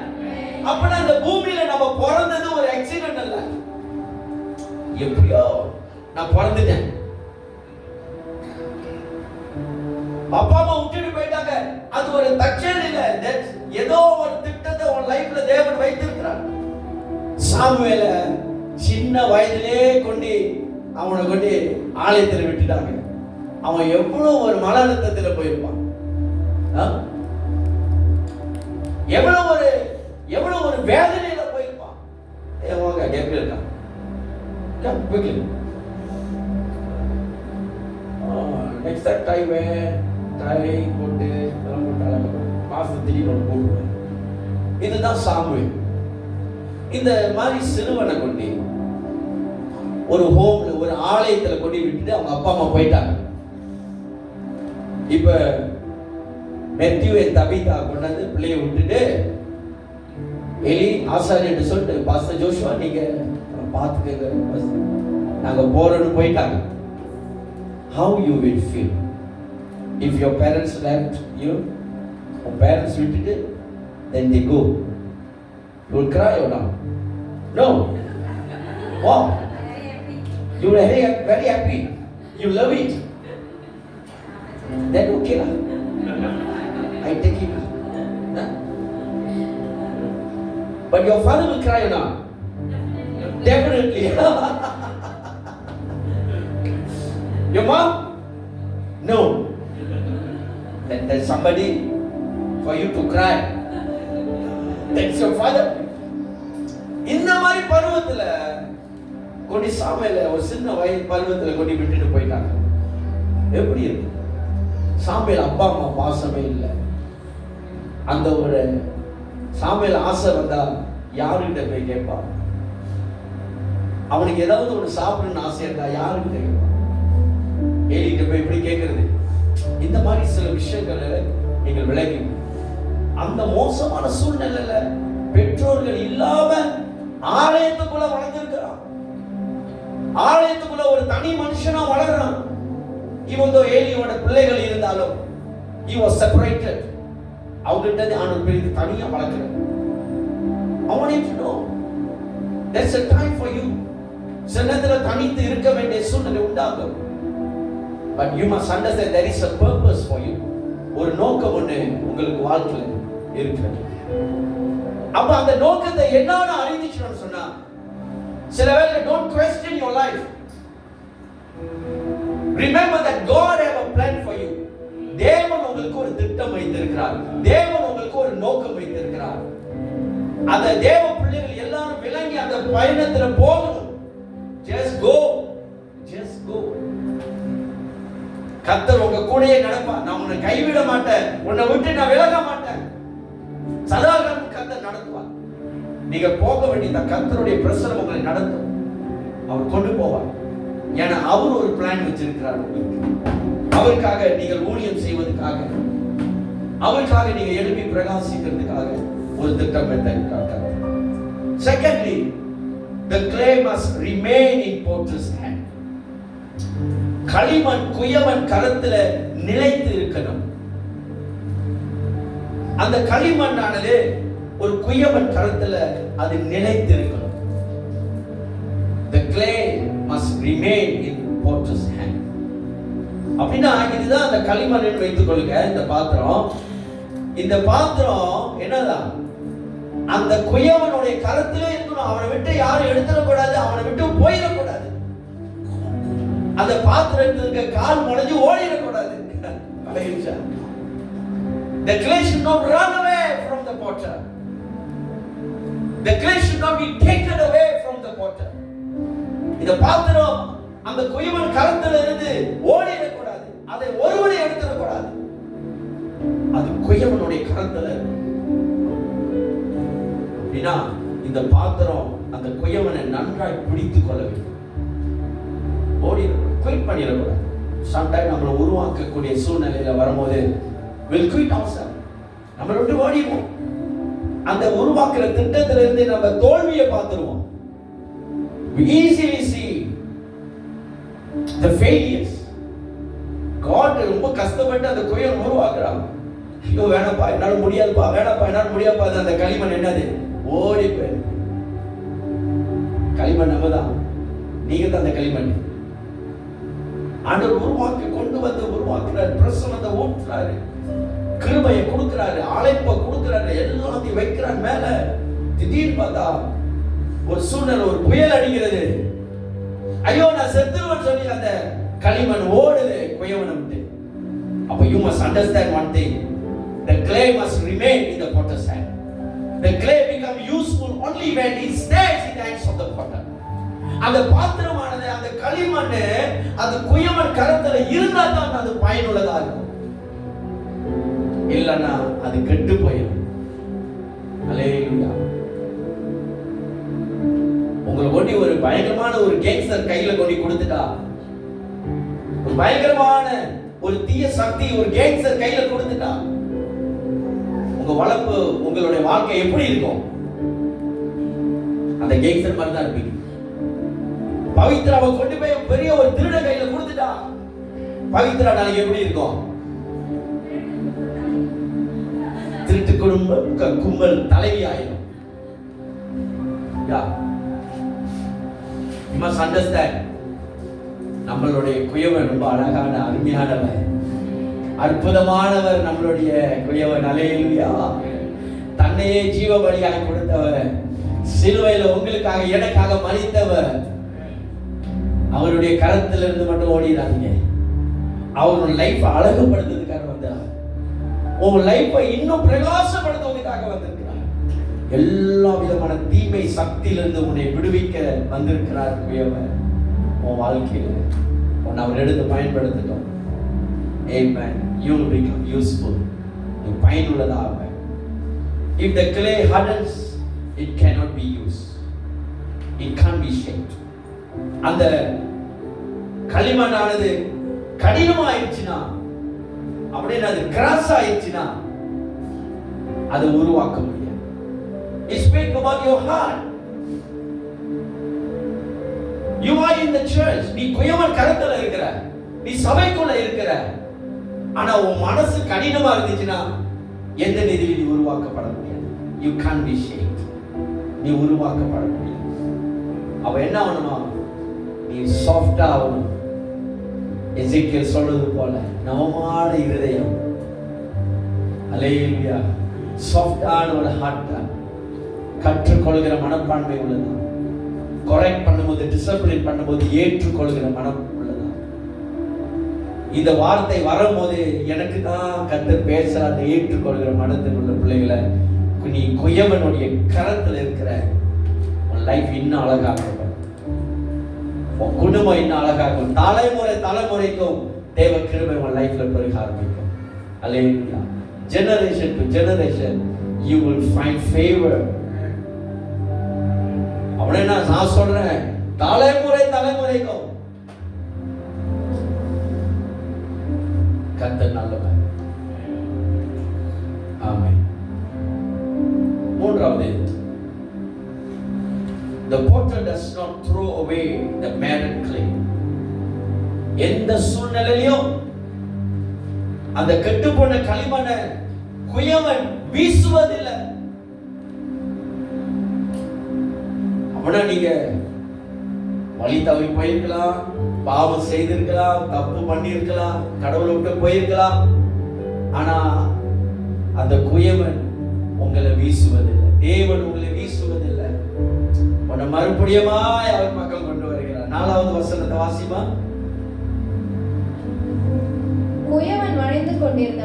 அப்பனா இந்த பூமியில நம்ம பிறந்தது ஒரு ஆக்சிடென்ட் அல்ல. எப்படியோ நான் பிறந்துட்டேன், அப்பா அம்மா விட்டுட்டு போயிட்டாங்க, அது ஒரு தற்செயல் இல்ல. ஏதோ ஒரு திட்டத்தை உன் லைஃப்ல தேவன் வைத்திருக்கிறார். சாமுவேல சின்ன வயதிலே அவனை கொண்டு ஆலயத்தில் விட்டுட்டாங்க. அவன் எவ்வளவு ஒரு மன அழுத்தத்தில் போயிருப்பான், எவ்வளவு ஒரு வேதனையில போயிருப்பான். எப்படி இருக்கான்? நெக்ஸ்ட் டைம் போட்டு மாசத்திரி போடுவேன். இதுதான் சாமுவேல். இந்த மாதிரி சிறுவனை கொண்டு ஒரு ஹோம்ல, ஒரு ஆலயத்துல கொண்டு விட்டுட்டு அவங்க அப்பா அம்மா போயிட்டாங்க. இப்ப மெத்தியூ தபிதா கொண்டாந்து பிள்ளைய விட்டுட்டு எலி ஆசாரியன்னு சொல்லிட்டு, பாஸ்டர் ஜோஷுவா நீங்க பார்த்துக்கங்க, நாங்க போறோம்னு போயிட்டாங்க. How you will feel if your parents left you? Your parents விட்டுட்டு then they go. You will cry or not? No. Wow. You will be very happy. You love it. Then okay lah. I take it. Huh? But your father will cry or not? Definitely. Your mom? No. Then there's somebody for you to cry. That's your father. இந்த மாதிரி பருவத்துல கொடி சாமுவேல ஒரு சின்ன வயது பருவத்துல கொடி விட்டுட்டு போயிட்டாங்க. எப்படி இருக்கு? சாமுவேல் அப்பா அம்மா பாசமே இல்லை. அந்த ஒரு சாமுவேல் ஆசை வந்தா யாருகிட்ட போய் கேட்பான்? அவனுக்கு ஏதாவது ஒரு சாப்பிடணும்னு ஆசை இருந்தா யாருக்கிட்ட கேட்பான்? ஏலிகிட்ட போய் இப்படி கேட்கறது. இந்த மாதிரி சில விஷயங்களை நீங்கள் விளங்கி, அந்த மோசமான சூழ்நிலையில பெற்றோர்கள் இல்லாம ஆலயத்துக்குள்ள வளர்ந்திருக்கிறான். ஆலயத்துக்குள்ள ஒரு தனி மனுஷனா வளர்றான். இவன் ஏலியோட பிள்ளைகள் இருந்தாலும் he was separated. அவங்கிட்ட ஆண்டு பிரித்து தனியா வளர்க்கிறான். I want you to know there's a time for you. சில நேரத்தில் தனித்து இருக்க வேண்டிய சூழ்நிலை உண்டாகும். But you must understand there is a purpose for you. ஒரு நோக்கம் ஒன்று உங்களுக்கு வாழ்க்கையில் இருக்கிறது. அப்ப அந்த நோக்கத்தை என்னன்னு அறிஞ்சிக்கணும்னு சொன்னா, சில வேளை don't question your life. Remember that God have a plan for you. தேவன் உங்களுக்கு ஒரு திட்டம் வைத்திருக்கிறார். தேவன் உங்களுக்கு ஒரு நோக்கம் வைத்திருக்கிறார். அந்த தேவ பிள்ளைகள் எல்லாரும் விளங்கி அந்த பயணத்துல போகணும். Just go. Just go. கர்த்தர் உங்க கூடயே நடப்பார். நான் உன்னை கைவிட மாட்டேன். உன்னை விட்டு நான் விலக மாட்டேன். சதாகாலம் கர்த்தர் நடத்துவார். நீங்க போக வேண்டிய கர்த்தருடைய பிரசன்னம் உங்களை நடத்தும். அவர் கொண்டு போவார். ஏன்னா அவர் ஒரு பிளான் வச்சிருக்கிறார் உங்களுக்கு. அவருக்காக நீங்கள் ஊழியம் செய்வதற்காக, அவருக்காக நீங்க எழுப்பி பிரகாசிக்கிறதுக்காக ஒரு திட்டம் வைத்திருக்கிறார். Secondly, the clay must remain in potter's hand. களிமண் குயவன் கரத்துல நிலைத்து இருக்கணும். அந்த களிமண்ணானது ஒரு குயவன் கரத்துல அது நிலைத்து இருக்கணும். The clay must remain in potter's hand. அப்படின்னா இதுதான் அந்த களிமண் வைத்துக் கொள்ளுங்க. இந்த பாத்திரம், இந்த பாத்திரம் என்னதான் அந்த குயவனுடைய கரத்திலே இருக்கணும். அவனை விட்டு யாரும் எடுத்துடக்கூடாது, அவனை விட்டு போயிடக்கூடாது. அந்த பாத்திரத்துக்கு கால் முளைஞ்சு ஓடிடக்கூடாது. The clay should not run away from the potter. The clay should not be taken away from the potter. இந்த பாத்திரம் அந்த குயவன் கரத்துல இருந்து ஓடிடக்கூடாது, அதை ஒருவனை எடுத்துடக்கூடாது. அது குயவனுடைய கரத்துல அப்படின்னா இந்த பாத்திரம் அந்த குயவனை நன்றாய் பிடித்துக் கொள்ள வேண்டும். குயிட் பண்ணிடக்கூடாது. சம்டைம் நம்மளை உருவாக்கக்கூடிய சூழ்நிலையில வரும்போது will quit ourselves. நம்மளை விட்டு ஓடிடுவோம். அந்த உருவாக்குற திட்டத்துல இருந்து நம்ம தோல்வியை பார்த்துருவோம். We easily see the failures. God ரொம்ப கஷ்டப்பட்டு அந்த குயவன் உருவாக்குறான். ஐயோ வேணப்பா என்னால முடியாதுப்பா, வேணப்பா என்னால முடியாதுப்பா. அந்த களிமண் என்னது ஓடி போய் களிமண் நம்மதான், நீங்க தான் அந்த களிமண். ஆண்டவர் உருவாக்கி கொண்டு வந்து உருவாக்குறாரு, பிரசன்னத்தை ஊற்றுறாரு, கிருபையை கொடுக்கிறாரு, அழைப்பை கொடுக்கிறாரு, எல்லாத்தையும் வைக்கிறார் மேல. திடீர்னு பார்த்தா ஒரு சூழ்நிலை, ஒரு புயல் அடிக்கிறது. ஐயோ நான் செத்துருவேன்னு சொல்லி அந்த களிமண் ஓடுது குயவனை விட்டு. அப்ப you must understand one thing. The clay must remain in the potter's hand. The clay become useful only when it stays in the hands of the potter. அந்த பாத்திரமானது, அந்த களிமண் அது குயவன் கரத்துல இருந்தா தான் அது பயனுள்ளதா இருக்கும். இல்லன்னா அது கெட்டு போயிடும். அல்லேலூயா. உங்களை கொண்டு ஒரு பயங்கரமான ஒரு கேங்ஸ்டர் கையில கொண்டு கொடுத்துட்டா, ஒரு பயங்கரமான ஒரு தீய சக்தி ஒரு கேங்ஸ்டர் கையில கொடுத்துட்டா, உங்க வளர்ப்பு உங்களுடைய வாழ்க்கை எப்படி இருக்கும்? அந்த கேங்ஸ்டர் மாதிரி தான் இருப்பீங்க. பவித்ராவை கொண்டு போய் பெரிய ஒரு திருட கையில கொடுத்துட்டா, பவித்ரா நாளைக்கு எப்படி இருக்கும்? திருட்டு கும்பல் தலைவி ஆயிடும். You must understand. நம்மளுடைய குயவன் ரொம்ப அழகான அருமையானவர், அற்புதமானவர். நம்மளுடைய குயவன் அல்லேலூயா. தன்னையே ஜீவ பலியாய் கொடுத்தவர், சிலுவையில உங்களுக்காக எனக்காக மரித்தவர். அவருடைய கரத்திலிருந்து மட்டும் ஓடிடாதீங்க. அவருடைய லைஃப் அழகுபடுத்துறதுக்காக வந்தார். உங்க லைஃபை இன்னும் பிரகாசப்படுத்துவதற்காக வந்திருக்கிறார். எல்லா விதமான தீமை சக்தியிலிருந்து உன்னை விடுவிக்க வந்திருக்கிறார் குயவன். உன் வாழ்க்கையில உன்னை அவர் எடுத்து பயன்படுத்தட்டும். Amen. You will become useful. நீ பயனுள்ளதாக. If the clay hardens, it cannot be used. It can't be shaped. அந்த களிமண்ணானது கடினமாயிடுச்சுன்னா, அப்படின்னு அது கிராஸ் ஆயிடுச்சுன்னா அதை உருவாக்க முடியாது. It speaks about your heart. You are in the church. நீ குயவன் கரத்துல இருக்கிற, நீ சபைக்குள்ள இருக்கிற. ஆனா உன் மனசு கடினமா இருந்துச்சுன்னா எந்த நிலையிலும் நீ உருவாக்கப்பட முடியாது. You can't be shaped. நீ உருவாக்கப்பட முடியாது. அவ என்ன பண்ணணும்? நீ சாஃப்டா ஆகணும். எசேக்கியேல் சொல்றது போல நவமான இருதயம், அல்லேலூயா, சாஃப்டான ஒரு ஹார்ட்டா, கற்றுக்கொள்கிற மனப்பான்மை உள்ளதா, கரெக்ட் பண்ணும்போது, டிசிப்ளின் பண்ணும்போது ஏற்றுக்கொள்கிற மனம் உள்ளதா. இந்த வார்த்தை வரும்போது எனக்கு தான் கர்த்தர் பேசுறாரு, ஏற்றுக்கொள்கிற மனத்தில் உள்ள பிள்ளைகளை நீ குயவனுடைய கரத்தில் இருக்கிற உன் லைஃப் இன்னும் அழகாக, உன் குடும்பம் இன்னும் அழகாகும். தலைமுறைக்கும் தேவ கிருபை உன் லைஃப்ல பெருக ஆரம்பிக்கும். அல்லேலூயா. Generation to generation you will find favor. அப்படின்னா நான் சொல்றேன், தலைமுறைக்கும் கர்த்தர் நல்லவர். ஆமென். மூன்றாவது, the potter does not throw away the marred clay. எந்த சூழ்நிலையிலும் அந்த கெட்டுப்போன களிமண்ணை குயவன் வீசுவதில்லை. அப்படின்னா நீங்க வழி தவறி போயிருக்கலாம், பாவம் செய்திருக்கலாம், தப்பு பண்ணியிருக்கலாம், கடவுளை விட்டு போயிருக்கலாம். ஆனா அந்த குயவன் உங்களை வீசுவதில்லை. தேவன் உங்களை வீசுவதில்லை. உன்னை மறுபடியுமாய் அவர் பக்கம் கொண்டு வருகிறார். 4வது வசனத்தை வாசிமா. குயவன் வளைந்து கொண்டிருந்த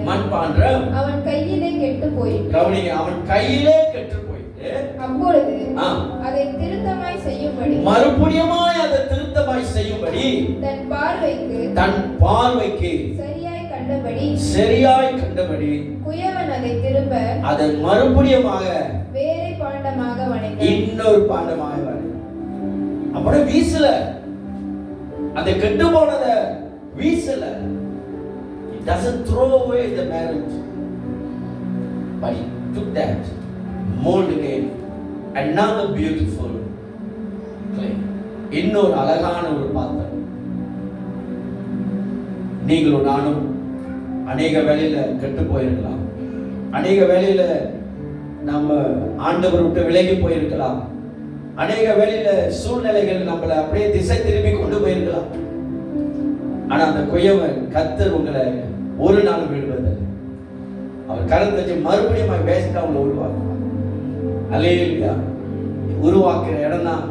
மண்பாண்டம் அவன் கையிலே கெட்டு போயிற்று. கவனிங்க, அவன் கையிலே கெட்டு போயிட்டு அப்பொழுது அதை திருத்தமாய் செய்யும்படி, மறுபடியுமாய் அதை திருத்தமாய் செய்யும்படி தன் பார்வைக்கு சரியாய் கண்டபடி குயவன் அதை திரும்ப, அதை மறுபடியுமாக வேறே பாண்டமாக வணைத்தான். இன்னொரு பாண்டமாக வணைத்தான். அப்படியே வீசல, அதை கெட்டு போனதை வீசல. It doesn't throw away the marriage, but he took that, molded it another beautiful clay. இன்னொரு அழகான ஒரு பாத்திரம். நீங்களும் நானும் அநேக வேளையில கெட்டு போயிருக்கலாம், அநேக வேளையில நம்ம ஆண்டவர் விட்டு விலகி போயிருக்கலாம், அநேக வேளையில சூழ்நிலைகள் நம்மளை அப்படியே திசை திருப்பி கொண்டு போயிருக்கலாம். ஆனா அந்த குயவன் கர்த்தர் உங்களை ஒரு நாள் விடுவதில்லை. அவர் கரத்தை வச்சு மறுபடியும் பேசிட்டு அவங்களை உருவாக்குவார். அல்லேலூயா. உருவாக்குற இடம் தான்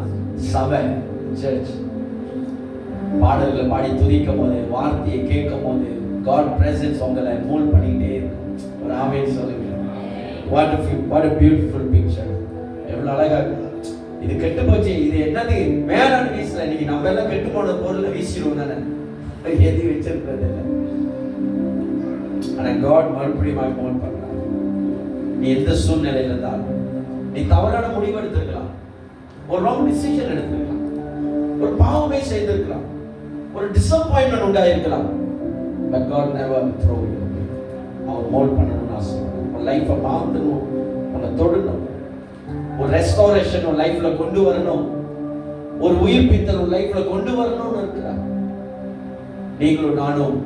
சபை, சர்ச். பாடல்களை பாடி துதிக்கும் போது, வார்த்தையை கேட்கும் போது, காட் பிரசன்ஸ் உங்களை மூல் பண்ணிக்கிட்டே இருக்கும். ஒரு ஆமென் சொல்லுங்க. What a beautiful picture. எவ்வளவு அழகா இருக்கு. இது கெட்டு போச்சு, இது என்னது மேலான வீசல. இன்னைக்கு நம்ம எல்லாம் கெட்டு போன பொருளை வீசிடுவோம் தானே, எது வச்சிருக்கிறது இல்லை. ஆனா காட் மறுபடியும் மோல் பண்றார். நீ எந்த சூழ்நிலையில இருந்தாலும், நீ தவறான முடிவு எடுத்திருக்கலாம், ஒரு ராங் டிசிஷன் எடுத்திருக்கலாம், ஒரு பாவமே செய்திருக்கலாம், ஒரு டிசப்பாயின்மெண்ட் உண்டாயிருக்கலாம். But God never throw you. அவர் மோல் பண்ணணும்னு ஆசைப்படுறார். உன் லைஃபை மாற்றணும், உன்னை தொடணும், ஒரு ரெஸ்டாரேஷன் உன் லைஃப்ல கொண்டு வரணும், ஒரு உயிர்ப்பித்தல் உன் லைஃப்ல கொண்டு வரணும்னு இருக்கிறார். நீங்களும் நானும்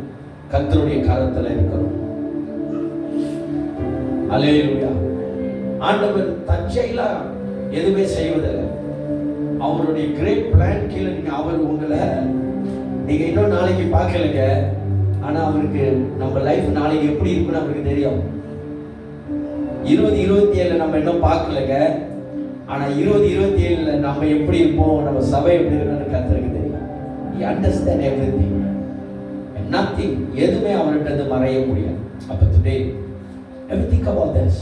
கர்த்தருடைய கரத்துல இருக்கிறோம். அல்லேலூயா. ஆண்டவர் தற்செயலா எதுவுமே செய்வதில்லை. அவருடைய கிரேட் பிளான் கீழே அவர் உங்களை நீங்க இன்னும் நாளைக்கு பார்க்கலங்க. ஆனா அவருக்கு நம்ம லைஃப் நாளைக்கு எப்படி இருக்குன்னு அவருக்கு தெரியும். 2027 நம்ம இன்னும் பார்க்கலங்க. ஆனா 2027 நம்ம எப்படி இருப்போம், நம்ம சபை எப்படி இருக்குன்னு கர்த்தருக்கு தெரியும். He understands everything. Nothing, எதுவுமே அவர்கிட்ட மறைய முடியாது. அப்ப today everything about this.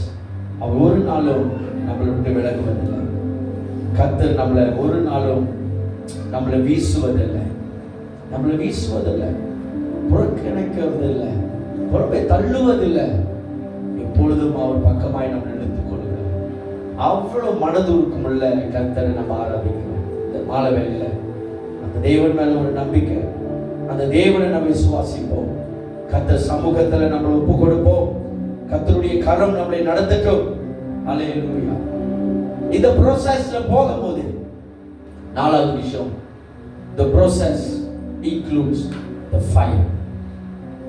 அவர் ஒரு நாளும் நம்மளை விட்டு விலகுவதில்லை. கர்த்தர் நம்மளை ஒரு நாளும் நம்மளை வீசுவதில்லை, புறக்கணிக்கிறதில்லை, புறப்பை தள்ளுவதில்லை. எப்பொழுதும் அவர் பக்கமாய் நம்ம எடுத்துக் கொள்கிறார். அவ்வளவு மனதுருக்கம் உள்ள கர்த்தரை நம்ம ஆராதிக்கிறோம். இந்த மாலை வேளையில அந்த தேவன் மேல ஒரு நம்பிக்கை, அந்த தேவனை நம்ம விசுவாசிப்போம். கர்த்தர் சமூகத்துல நம்ம ஒப்பு கொடுப்போம். கர்த்தருடைய கரம் நம்மளை நடத்தட்டும். அல்லேலூயா. இந்த ப்ரோசஸ்ல போகும்போது 4வது விஷயம், the process includes the fire.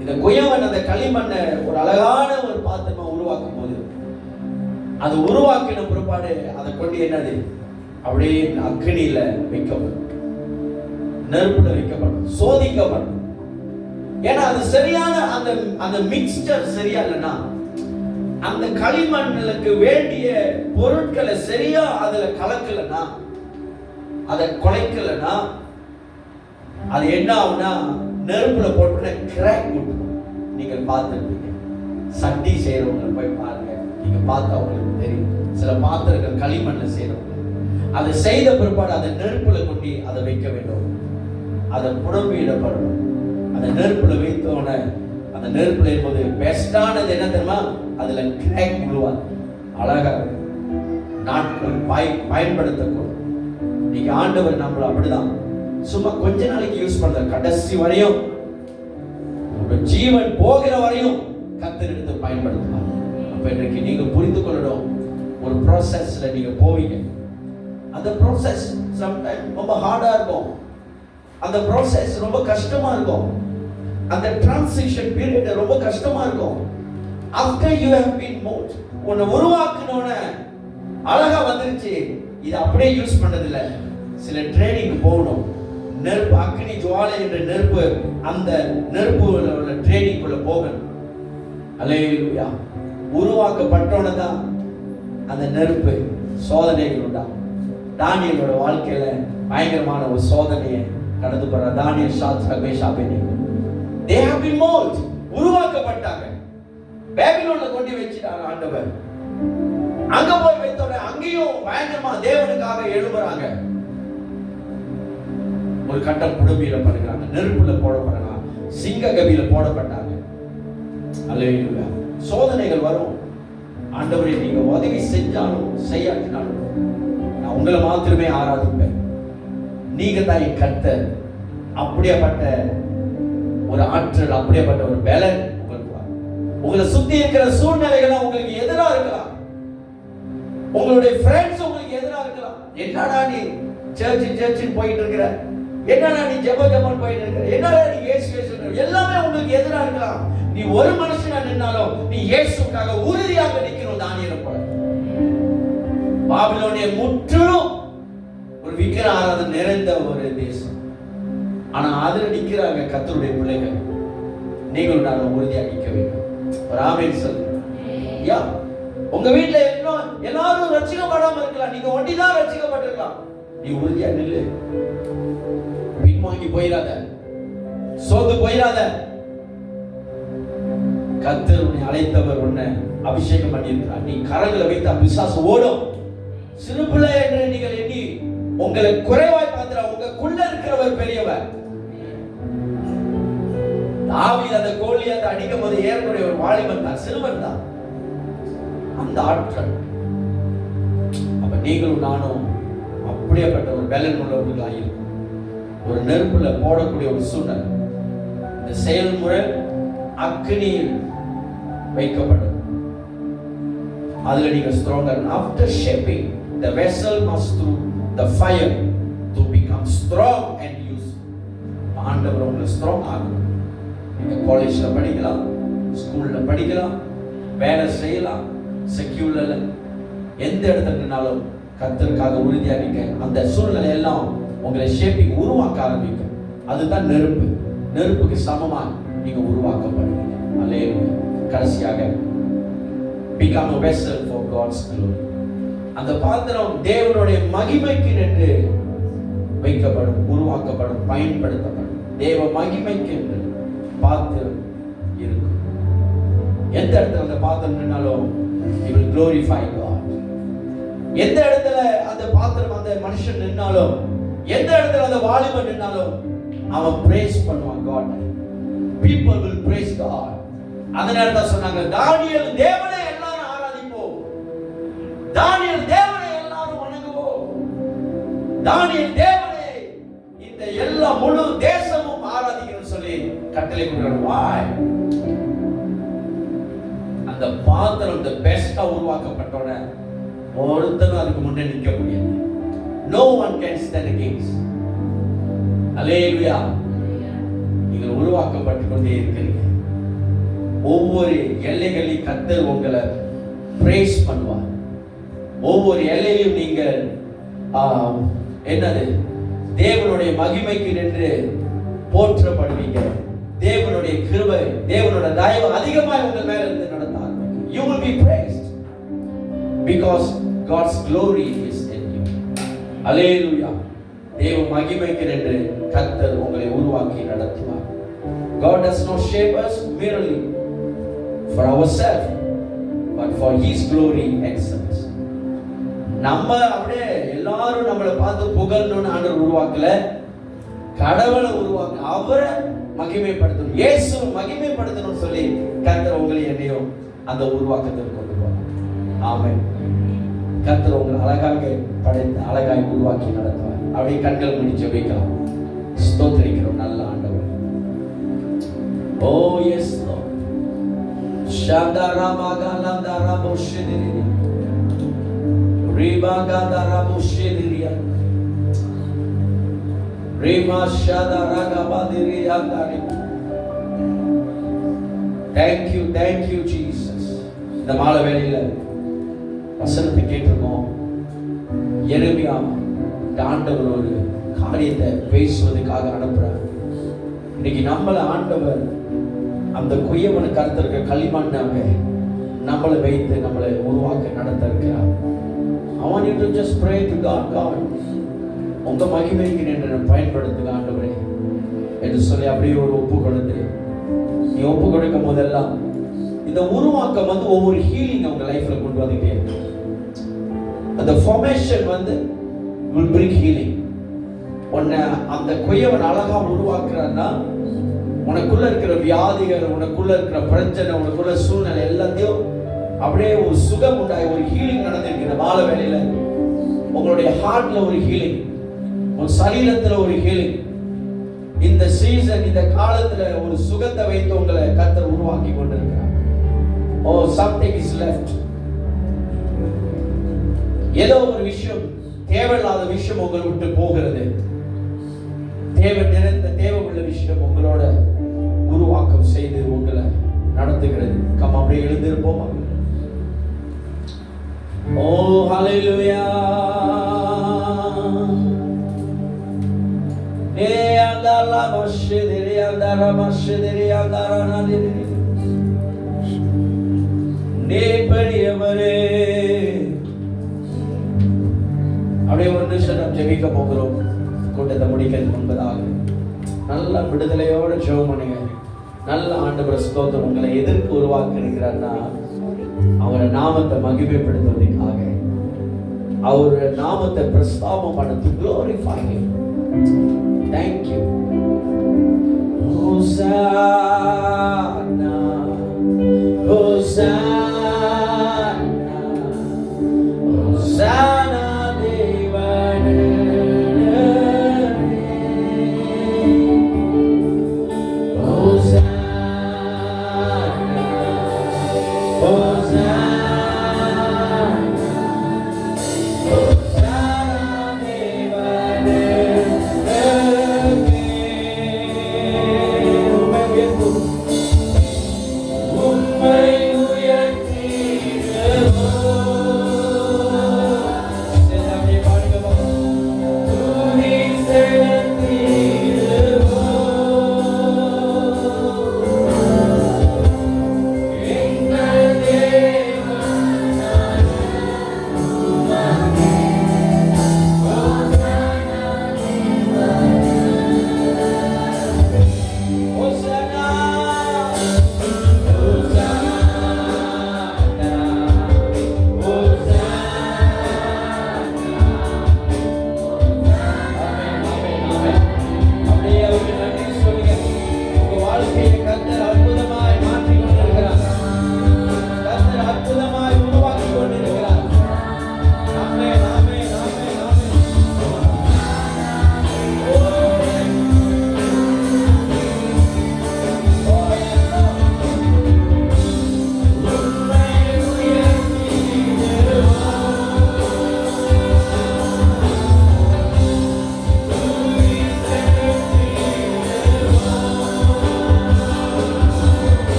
இந்த குயவன் அந்த களிமண்ணை ஒரு அழகான ஒரு பாத்திரமா உருவாக்கும் போது, அது உருவாக்கின பிற்பாடு அதை கொண்டு என்னது அப்படியே அக்னியில வைக்கப்படும். நெருப்புல வைக்கப்படும், சோதிக்கப்படும். ஏன்னா அது சரியான அந்த அந்த மிக்ஸ்சர் சரியா இல்லைன்னா, அந்த களிமண்ணுக்கு வேண்டிய பொருட்களை சரியா அதுல கலக்கலன்னா, அதை குலைக்கலன்னா, அது என்ன ஆகும்னா நெருப்புல போட்டு கிராக் விட்டுரும். நீங்கள் பார்த்துருப்பீங்க, சட்டி செய்யறவங்களை போய் பாருங்க, நீங்க பார்த்தா உங்களுக்கு தெரியும். சில பாத்திரங்கள் களிமண்ணில் செய்யறவங்க அதை செய்த பிற்பாடு அதை நெருப்புல கொண்டு அதை வைக்க வேண்டும், அதை புடம்பிடப்படணும். அந்த நெருப்புல வைத்தோட அந்த நெருப்புல இருக்கும்போது பெஸ்டானது என்ன தெரியுமா, அதுல கிராக் விழுவாது, அழகா நாட்கள் பயன்படுத்தக்கூடும். நீங்க ஆண்டவர் நம்மள அப்படிதான் சும்மா கொஞ்ச நாளைக்கு யூஸ் பண்ற, கடைசி வரையும் ஜீவன் போகிற வரையும் கர்த்தர் எடுத்து பயன்படுத்துவார். அப்ப இன்றைக்கு நீங்க புரிந்து கொள்ளணும், ஒரு ப்ராசஸ்ல நீங்க போவீங்க. அந்த ப்ராசஸ் சம்டைம் ரொம்ப ஹார்டா இருக்கும், அந்த ப்ராசஸ் ரொம்ப கஷ்டமா இருக்கும், அந்த டிரான்சிஷன் பீரியட் ரொம்ப கஷ்டமா இருக்கும். after you have been moved, உன்னை உருவாக்குனோன அழகா வந்துருச்சு, இது அப்படியே யூஸ் பண்ணதில்லை. சில ட்ரைனிங் போகணும். நெருப்பு, அக்னி ஜுவாலை என்ற நெருப்பு, அந்த நெருப்பு ட்ரைனிங் குள்ள போகணும். அல்லேலூயா. உருவாக்கப்பட்டோன்னு தான் அந்த நெருப்பு சோதனைகள் உண்டாகும். தானியேலோட வாழ்க்கையில பயங்கரமான ஒரு சோதனையை கடந்து போற தானியேல், சாத்ராக், மேஷாக், ஆபேத்நேகோ, they have been molded, உருவாக்கப்பட்டாங்க. பாபிலோன்ல கொண்டு வச்சிட்டாங்க ஆண்டவர். அங்க போய் வைத்தோட அங்கேயும் பயங்கரமா தேவனுக்காக எழும்புறாங்க. ஒரு கட்டம் புடம்பிடப்படுகிறாங்க, நெருப்புல போடப்படுறாங்க, சிங்க கபில போடப்பட்டாங்க. அல்லேலூயா. சோதனைகள் வரும். ஆண்டவரே நீங்க உதவி செஞ்சாலும் செய்யாட்டினாலும் நான் உங்களை மாத்திரமே ஆராதிப்பேன், நீங்க தான் என் கர்த்தர். அப்படியேப்பட்ட ஒரு ஆற்றல், அப்படியேப்பட்ட ஒரு பலன் உங்களுக்கு வரும். உங்களை சுத்தி இருக்கிற சூழ்நிலைகள் உங்களுக்கு எதிராக இருக்கலாம், உங்களுடைய ஃப்ரெண்ட்ஸ் உங்களுக்கு எதிராக இருக்கலாம். என்னடா நீ சர்ச் போயிட்டு இருக்கிற, என்னடா நீ ஜெபம் போயிட்டு இருக்கிற, என்னடா நீ இயேசு எல்லாமே உங்களுக்கு எதிராக இருக்கலாம். நீ ஒரு மனுஷனா நின்னாலும் நீ இயேசுக்காக உறுதியாக நிக்கணும். தானியேலை போல பாபிலோனிய முற்றிலும் ஒரு விக்கிர ஆராதனை நிறைந்த ஒரு தேசம். ஆனா அதுல நிக்கிறாங்க கர்த்தருடைய பிள்ளைகள். நீங்கள் நான் உறுதியா நிக்க வேண்டும். ஒரு ஆமென் சொல்லுங்க. யா, உங்க வீட்டுல எல்லாரும் ரட்சிக்கப்படாம இருக்கலாம், நீங்க ஒண்டிதான் ரட்சிக்கப்பட்டிருக்கலாம். நீ உறுதியா நில்லு, பின்வாங்கி போயிடாத, சோர்ந்து போயிடாத. கர்த்தர் உன்னை அழைத்தவர், உன்னை அபிஷேகம் பண்ணியிருக்கிறார். நீ கரங்களை வைத்த பிசாசு ஓடும். சிறு பிள்ளை என்று நீங்கள் எண்ணி உங்களை குறைவாய் பார்க்கிற, உங்களுக்குள்ள இருக்கிறவர் பெரியவர். தாவீது அந்த கோலியாத்தை அடிக்கும் போது ஏறக்குறைய ஒரு வாலிபன் தான், சிறுவன் தான். அந்த ஆற்றல். அப்ப நீங்களும் நானும் அப்படியேப்பட்ட ஒரு பலன் உள்ளவர்களாக இருக்கும். ஒரு நெருப்புல போடக்கூடிய ஒரு சூழ்நிலை. இந்த செயல்முறை அக்னியில் வைக்கப்படும். அதுல நீங்க stronger. After shaping the vessel must through the fire to become strong and useful. ஆண்டவர் உங்களை ஸ்ட்ராங் ஆகும். நீங்க காலேஜ்ல படிக்கலாம், ஸ்கூல்ல படிக்கலாம், வேலை செய்யலாம், செக்யூலர்ல எந்த இடத்துல நின்னாலும் கர்த்தருக்காக உறுதியா இருக்க. அந்த சூழ்நிலை எல்லாம் உங்களை ஷேப்பிங் உருவாக்க ஆரம்பிக்கும். அதுதான் நெருப்பு. நெருப்புக்கு சமமா நீங்க உருவாக்கப்படுவீங்க. அல்லேலூயா. கடைசியாக become a vessel for God's glory. அந்த பாத்திரம் தேவனுடைய மகிமைக்கு என்று வைக்கப்படும், உருவாக்கப்படும், பயன்படுத்தப்படும். தேவ மகிமைக்கு என்று பாத்திரம் இருக்கும். எந்த இடத்துல அந்த பாத்திரம் நின்னாலும் it will glorify God. எந்த இடத்துல அந்த பாத்திரம், அந்த மனுஷன் நின்னாலும், எந்த இடத்துல அந்த வாலிபன் நின்னாலும் அவன் praise பண்ணுவான் God. People will praise God. அதனால தான் சொன்னாங்க, தானியேல் தேவனை எல்லாரும் ஆராதிப்போம், தானியேல் தேவனை எல்லாரும் வணங்குவோம், தானியேல் தேவனை இந்த எல்லா முழு தேசமும் ஆராதிக்கணும்னு சொல்லி கட்டளை கொடுக்கிறார். அந்த பாத்திரம் the பெஸ்டா உருவாக்கப்பட்டோட ஒருத்தனும் அதுக்கு முன்னே நிற்க முடியாது. No one can stand against. அல்லேலூயா. நீங்கள் உருவாக்கப்பட்டு கொண்டே இருக்கிறீங்க. ஒவ்வொரு எல்லைகளிலும் கர்த்தர் உங்களை praise பண்ணுவார். ஒவ்வொரு எல்லையிலும் நீங்கள் என்னது தேவனுடைய மகிமைக்கு நின்று போற்றப்படுவீங்க. தேவனுடைய கிருபை, தேவனுடைய தயவு அதிகமாக உங்கள் மேல இருந்து நடந்தார். You will be praised because God's glory is in you. Hallelujah. தேவ மகிமைக்கு நின்று கர்த்தர் உங்களை உருவாக்கி நடத்துவார். God does not shape us merely for ourselves but for His glory excellence. நம்ம அப்படியே எல்லாரும் நம்மளை பார்த்து புகழணும்னு ஆண்டவர் உருவாக்கல, கடவுளை உருவாக்க, அவரை மகிமைப்படுத்தணும், இயேசு மகிமைப்படுத்தணும்னு சொல்லி கர்த்தர் உங்களை என்னையும் அந்த உருவாக்கத்தில் கொண்டு போவார். ஆமென். கர்த்தர் உங்களை அழகாக படைத்து அழகாய் உருவாக்கி நடத்துவார். அப்படியே கண்கள் மூடி ஜெபிக்கலாம். ஸ்தோத்திரிக்கிறோம் நல்ல ஆண்டவர். Oh yes lord. ஷாதாராமகாலந்தாராபோஷிதிரி ரிபாகாதாராபோஷிதிரியா ரிமா ஷாதாராகபாதிரியாந்தாரி. Thank you Jesus. இந்த மாலை வேளையில வசனத்தை கேட்டிருக்கோம். எரேமியா ஆண்டவர் ஒரு காரியத்தை பேசுவதற்காக அனுப்புறார். இன்னைக்கு நம்மளை ஆண்டவர் அந்த குயவனு கருத்திருக்க களிமண்ணாக நம்மளை வைத்து நம்மளை உருவாக்க நடத்த இருக்கிறார். I want you to just pray to God. God, உங்க மகிமைக்கு நின்று பயன்படுத்துங்க ஆண்டவரே என்று சொல்லி அப்படியே ஒரு ஒப்பு கொடுத்து, நீ ஒப்பு கொடுக்கும் போதெல்லாம் இந்த உருவாக்கம் வந்து ஒவ்வொரு ஹீலிங் உங்க லைஃப்ல கொண்டு வந்துட்டே இருக்கு. அந்த ஃபார்மேஷன் வந்து will bring healing. உன்னை அந்த குயவன் அழகா உருவாக்குறான்னா உனக்குள்ள இருக்கிற வியாதிகள், உனக்குள்ள இருக்கிற பிரச்சனை, உனக்குள்ள சூழ்நிலை எல்லாத்தையும் அப்படியே ஒரு சுகம் உண்டாய் ஒரு ஹீலிங் நடந்திருக்கிற மாலை வேளையில. உங்களுடைய ஹார்ட்ல ஒரு ஹீலிங், உன் சரீரத்துல ஒரு ஹீலிங். இந்த சீசன், இந்த காலத்துல ஒரு சுகத்தை வைத்து உங்களை கர்த்தர் உருவாக்கி கொண்டிருக்கிறார். ஓ, something is left. ஏதோ ஒரு விஷயம், தேவையில்லாத விஷயம் உங்களை விட்டு போகிறது. தேவை நிறைந்த தேவையுள்ள விஷயம் உங்களோட உருவாக்கம் செய்து உங்களை நடத்துகிறது. கம் அப்படியே எழுந்திருப்போமா? ஓ ஹalleluya. நே அந்தலா மஷதிரி அந்தரா மஷதிரி அந்தரா நதிரி நே பெரியவரே. அப்படியே ஒரு நிமிஷம் நாம் ஜெபிக்க போகிறோம். கூட்டத்தை முடிக்கிறது முன்பதாக நல்ல விடுதலையோட ஜெபம் பண்ணுங்க. நல்ல ஆண்டவர் ஸ்தோத்திரம். உங்களை எதற்கு உருவாக்கி இருக்கிறார்னா அவரை நாமத்தை மகிமைப்படுத்துவதற்காக, அவருடைய நாமத்தை பிரஸ்தாபம் பண்ண, to glorify him. Thank you. Hosanna, Hosanna, Hosanna devane. Yeah.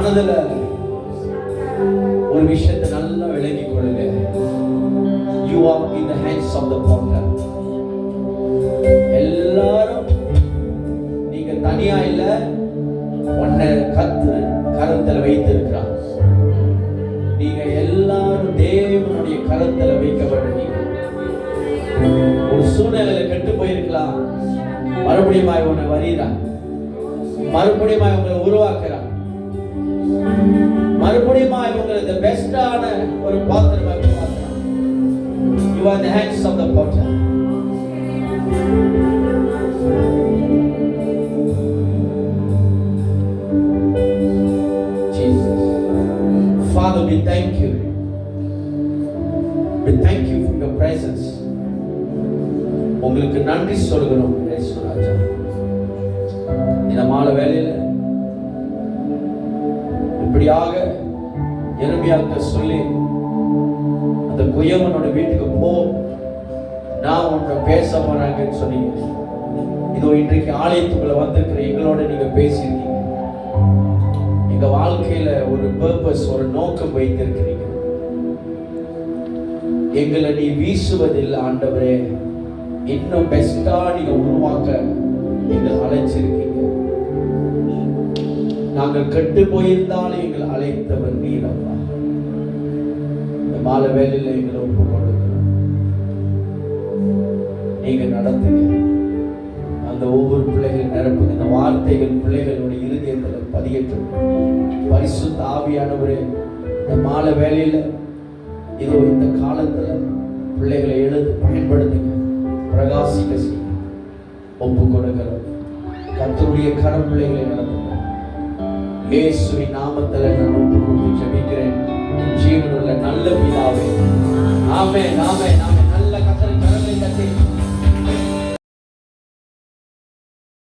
மனதுல ஒரு விஷயத்தை நல்லா விளங்கிக் கொள்ளுங்க. You are in the hands of the potter. எல்லாரும் நீங்க தனியா இல்ல, உன்னை கரத்துல வைத்திருக்கிறார். நீங்க எல்லாரும் தேவனுடைய கரத்துல வைக்கப்பட்டீங்க. ஒரு சூழ்நிலையில கெட்டு போயிருக்கலாம், மறுபடியும் உன்னை வருகிறான், மறுபடியும் உங்களை உருவாக்குறான், மறுபடியும் உங்களை பெஸ்டான ஒரு பாத்திரமாக மாற்றுறான். You are in the hands of the potter. Jesus, Father, we thank you. We thank you for your presence. உங்களுக்கு நன்றி சொல்கிறோம் இயேசுராஜா. இந்த மாலை வேளையில இப்படியாக எரேமியாவுக்கு சொல்லி அந்த குயவனோட வீட்டுக்கு போ, நான் உன்னை பேச போறாங்கன்னு சொன்னீங்க. இதோ இன்றைக்கு ஆலயத்துக்குள்ள வந்திருக்கிற எங்களோட நீங்க பேசியிருக்கீங்க. எங்க வாழ்க்கையில ஒரு பர்பஸ், ஒரு நோக்கம் வைத்திருக்கிறீங்க. எங்களை நீ வீசுவதில்லை ஆண்டவரே, இன்னும் பெஸ்டா நீங்க உருவாக்க எங்களை அழைச்சிருக்கீங்க. நாங்கள் கெட்டு போயிருந்தாலும் எங்களை அழைத்தவர் நீர் அப்பா. இந்த மாலை வேலையில எங்களை ஒப்பு கொடுக்கிறோம். நீங்க நடத்துங்க, அந்த ஒவ்வொரு பிள்ளைகள் நிரப்புங்க. இந்த வார்த்தைகள் பிள்ளைகளுடைய இருதயத்தில் பதியட்டும். பரிசுத்த ஆவியானவரே, இந்த மாலை வேலையில இதோ இந்த காலத்துல பிள்ளைகளை எழுது பயன்படுத்துங்க, பிரகாசிக்க செய்ய ஒப்பு கொடுக்கிறோம். கர்த்தருடைய கரம் பிள்ளைகளை நடத்துங்க. இயேசுவின் நாமத்தில் நான் ஒப்பு கொடுத்து ஜெபிக்கிறேன், ஜீவனுள்ள நல்ல பிதாவே. ஆமென், ஆமென், ஆமென்.